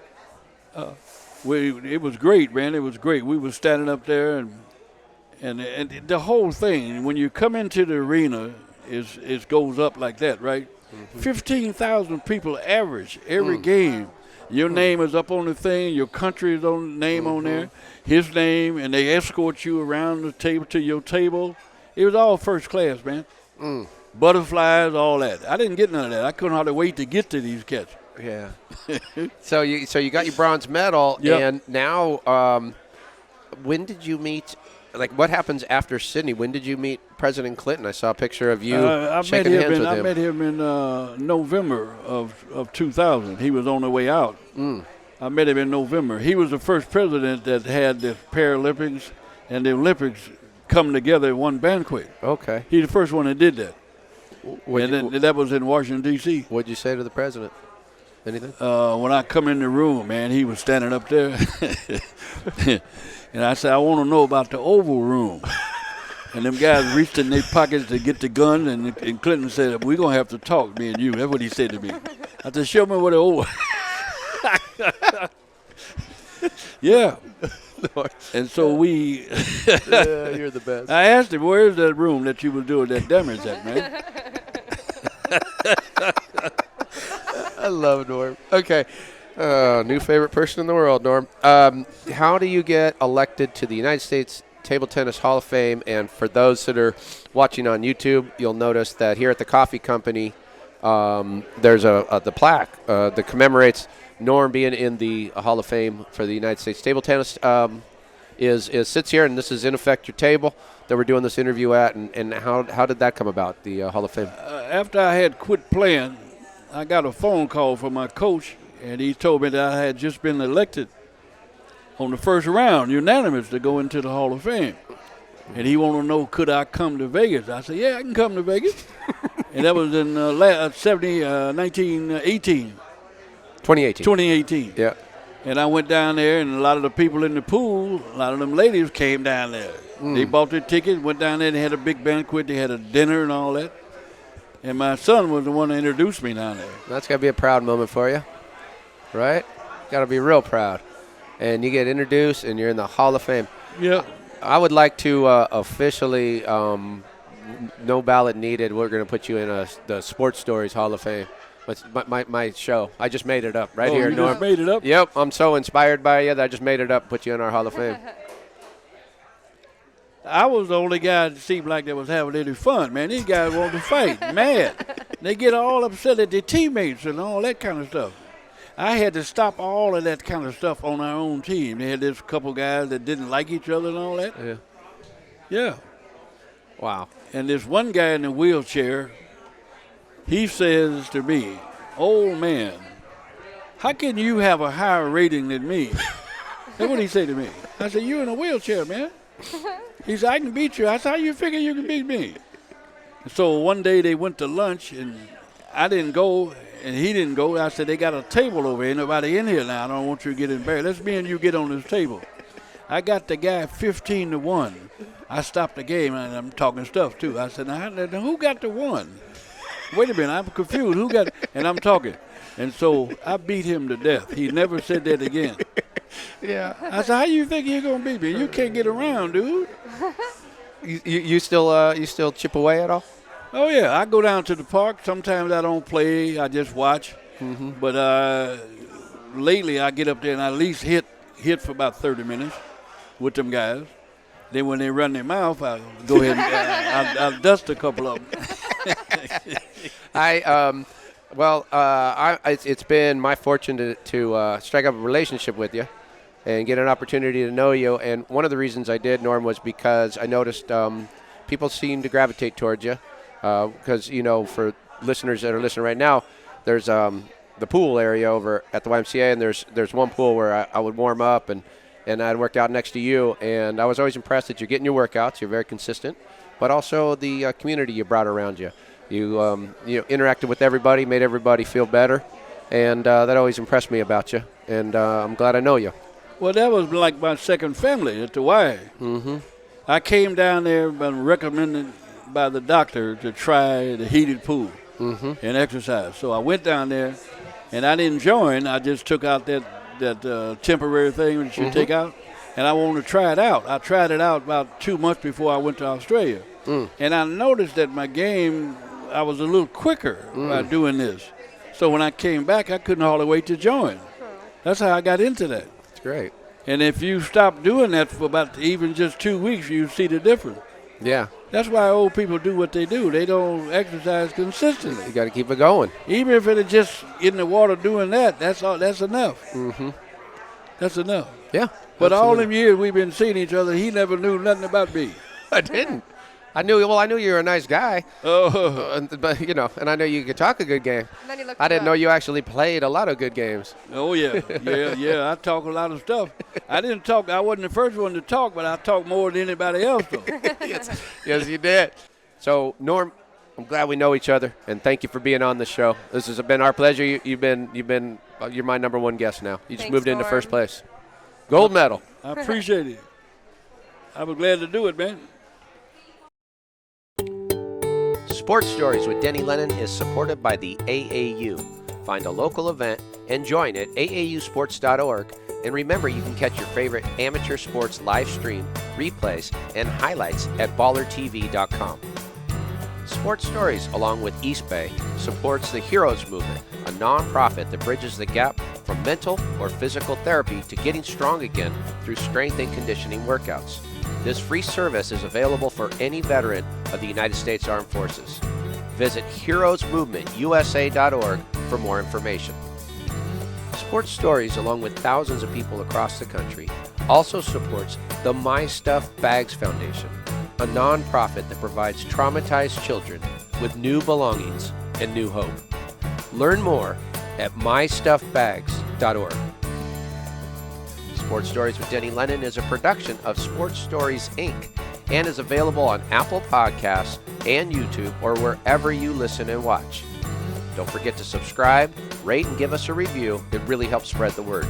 Speaker 2: It was great, man. It was great. We were standing up there, and the whole thing, when you come into the arena, it goes up like that, right? 15,000 people average every game. Your name is up on the thing. Your country is on name on there. His name, and they escort you around the table to your table. It was all first class, man. Butterflies, all that. I didn't get none of that. I couldn't hardly wait to get to these cats.
Speaker 1: Yeah. So you got your bronze medal,
Speaker 2: Yep.
Speaker 1: and now when did you meet? Like, what happens after Sydney? When did you meet President Clinton? I saw a picture of you shaking hands with him.
Speaker 2: I met him in November of 2000. He was on the way out. I met him in November. He was the first president that had the Paralympics and the Olympics come together in one banquet.
Speaker 1: Okay.
Speaker 2: He's the first one that did that. That was in Washington, D.C.
Speaker 1: What'd you say to the president? Anything?
Speaker 2: When I come in the room, man, he was standing up there. And I said, I want to know about the Oval Room. And them guys reached in their pockets to get the gun, and Clinton said, we're going to have to talk, me and you. That's what he said to me. I said, show me what the Oval. Yeah. And so we.
Speaker 1: Yeah, you're the best.
Speaker 2: I asked him, where's that room that you was doing that damage at, man?
Speaker 1: I love Norm. Okay. New favorite person in the world, Norm. How do you get elected to the United States Table Tennis Hall of Fame? And for those that are watching on YouTube, you'll notice that here at the coffee company, there's the plaque that commemorates Norm being in the Hall of Fame for the United States Table Tennis. Is sits here, and this is in effect your table that we're doing this interview at. And how did that come about, the Hall of Fame?
Speaker 2: After I had quit playing, I got a phone call from my coach, and he told me that I had just been elected on the first round, unanimous, to go into the Hall of Fame. And he wanted to know, could I come to Vegas? I said, yeah, I can come to Vegas. And that was in 1918. 2018.
Speaker 1: Yeah.
Speaker 2: And I went down there, and a lot of the people in the pool, a lot of them ladies came down there. They bought their ticket, went down there, and they had a big banquet. They had a dinner and all that. And my son was the one that introduced me down there.
Speaker 1: That's got to be a proud moment for you, right? Got to be real proud. And you get introduced, and you're in the Hall of Fame.
Speaker 2: Yeah.
Speaker 1: I would like to officially, no ballot needed, we're going to put you in the Sports Stories Hall of Fame. It's my show. I just made it up here,
Speaker 2: you
Speaker 1: Norm.
Speaker 2: just made it up?
Speaker 1: Yep. I'm so inspired by you that I just made it up, put you in our Hall of Fame.
Speaker 2: I was the only guy that seemed like that was having any fun, man. These guys want to fight, mad. They get all upset at their teammates and all that kind of stuff. I had to stop all of that kind of stuff on our own team. They had this couple guys that didn't like each other and all that.
Speaker 1: Yeah.
Speaker 2: Yeah.
Speaker 1: Wow.
Speaker 2: And this one guy in the wheelchair, he says to me, old man, how can you have a higher rating than me? That's what he said to me. I said, you in a wheelchair, man. He said, I can beat you. I said, how you figure you can beat me? So one day they went to lunch, and I didn't go, and he didn't go. I said, they got a table over here. Nobody in here now. I don't want you to get embarrassed. Let's me and you get on this table. I got the guy 15-1. I stopped the game, and I'm talking stuff, too. I said, now who got the one? Wait a minute, I'm confused. Who got it? And I'm talking. And so I beat him to death. He never said that again.
Speaker 1: Yeah.
Speaker 2: I said, how you think you're going to beat me? You can't get around, dude.
Speaker 1: You still chip away at all?
Speaker 2: Oh, yeah. I go down to the park. Sometimes I don't play. I just watch.
Speaker 1: Mm-hmm.
Speaker 2: But lately I get up there and I at least hit for about 30 minutes with them guys. Then when they run their mouth, I'll go ahead and I'll dust a couple of them.
Speaker 1: It's been my fortune to strike up a relationship with you and get an opportunity to know you. And one of the reasons I did, Norm, was because I noticed people seem to gravitate towards you. Because, for listeners that are listening right now, there's the pool area over at the YMCA, and there's one pool where I would warm up, and I'd work out next to you. And I was always impressed that you're getting your workouts. You're very consistent. But also the community you brought around you. You interacted with everybody, made everybody feel better, and that always impressed me about you. And I'm glad I know you.
Speaker 2: Well, that was like my second family at the Y.
Speaker 1: Mm-hmm.
Speaker 2: I came down there and recommended by the doctor to try the heated pool and exercise. So I went down there, and I didn't join. I just took out that temporary thing that you take out, and I wanted to try it out. I tried it out about 2 months before I went to Australia. And I noticed that my game, I was a little quicker by doing this. So when I came back, I couldn't hardly wait to join. That's how I got into that.
Speaker 1: That's great.
Speaker 2: And if you stop doing that for about even just 2 weeks, you see the difference.
Speaker 1: Yeah.
Speaker 2: That's why old people do what they do. They don't exercise consistently.
Speaker 1: You got to keep it going.
Speaker 2: Even if it's just in the water doing that, that's enough.
Speaker 1: Mm-hmm.
Speaker 2: That's enough.
Speaker 1: Yeah.
Speaker 2: But all
Speaker 1: absolutely.
Speaker 2: them years we've been seeing each other, he never knew nothing about me.
Speaker 1: I didn't. I knew you were a nice guy. But, and I know you could talk a good game.
Speaker 3: And then he looked
Speaker 1: I
Speaker 3: you
Speaker 1: didn't
Speaker 3: up.
Speaker 1: know you actually played a lot of good games.
Speaker 2: Oh, yeah. Yeah. I talk a lot of stuff. I didn't talk. I wasn't the first one to talk, but I talk more than anybody else, though.
Speaker 1: Yes, you did. So, Norm, I'm glad we know each other, and thank you for being on the show. This has been our pleasure. You're my number one guest now. You just
Speaker 3: Thanks,
Speaker 1: moved into
Speaker 3: Norm.
Speaker 1: first place. Gold medal.
Speaker 2: I appreciate it. I was glad to do it, man.
Speaker 1: Sports Stories with Denny Lennon is supported by the AAU. Find a local event and join at aausports.org. And remember, you can catch your favorite amateur sports live stream, replays, and highlights at ballertv.com. Sports Stories, along with East Bay, supports the Heroes Movement, a nonprofit that bridges the gap from mental or physical therapy to getting strong again through strength and conditioning workouts. This free service is available for any veteran of the United States Armed Forces. Visit heroesmovementusa.org for more information. Sports Stories, along with thousands of people across the country, also supports the My Stuff Bags Foundation, a nonprofit that provides traumatized children with new belongings and new hope. Learn more at mystuffbags.org. Sports Stories with Denny Lennon is a production of Sports Stories, Inc. and is available on Apple Podcasts and YouTube or wherever you listen and watch. Don't forget to subscribe, rate, and give us a review. It really helps spread the word.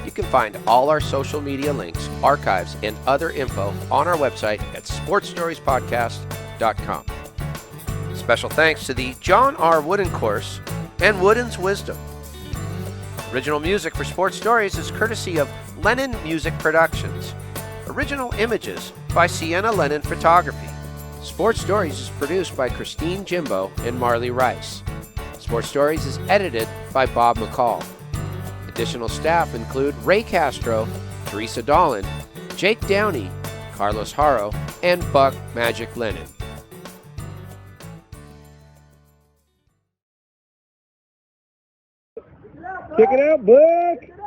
Speaker 1: You can find all our social media links, archives, and other info on our website at sportsstoriespodcast.com. Special thanks to the John R. Wooden Course and Wooden's Wisdom. Original music for Sports Stories is courtesy of Lennon Music Productions. Original images by Sienna Lennon Photography. Sports Stories is produced by Christine Jimbo and Marley Rice. Sports Stories is edited by Bob McCall. Additional staff include Ray Castro, Teresa Dolan, Jake Downey, Carlos Haro, and Buck Magic Lennon.
Speaker 4: Check it out, Buck.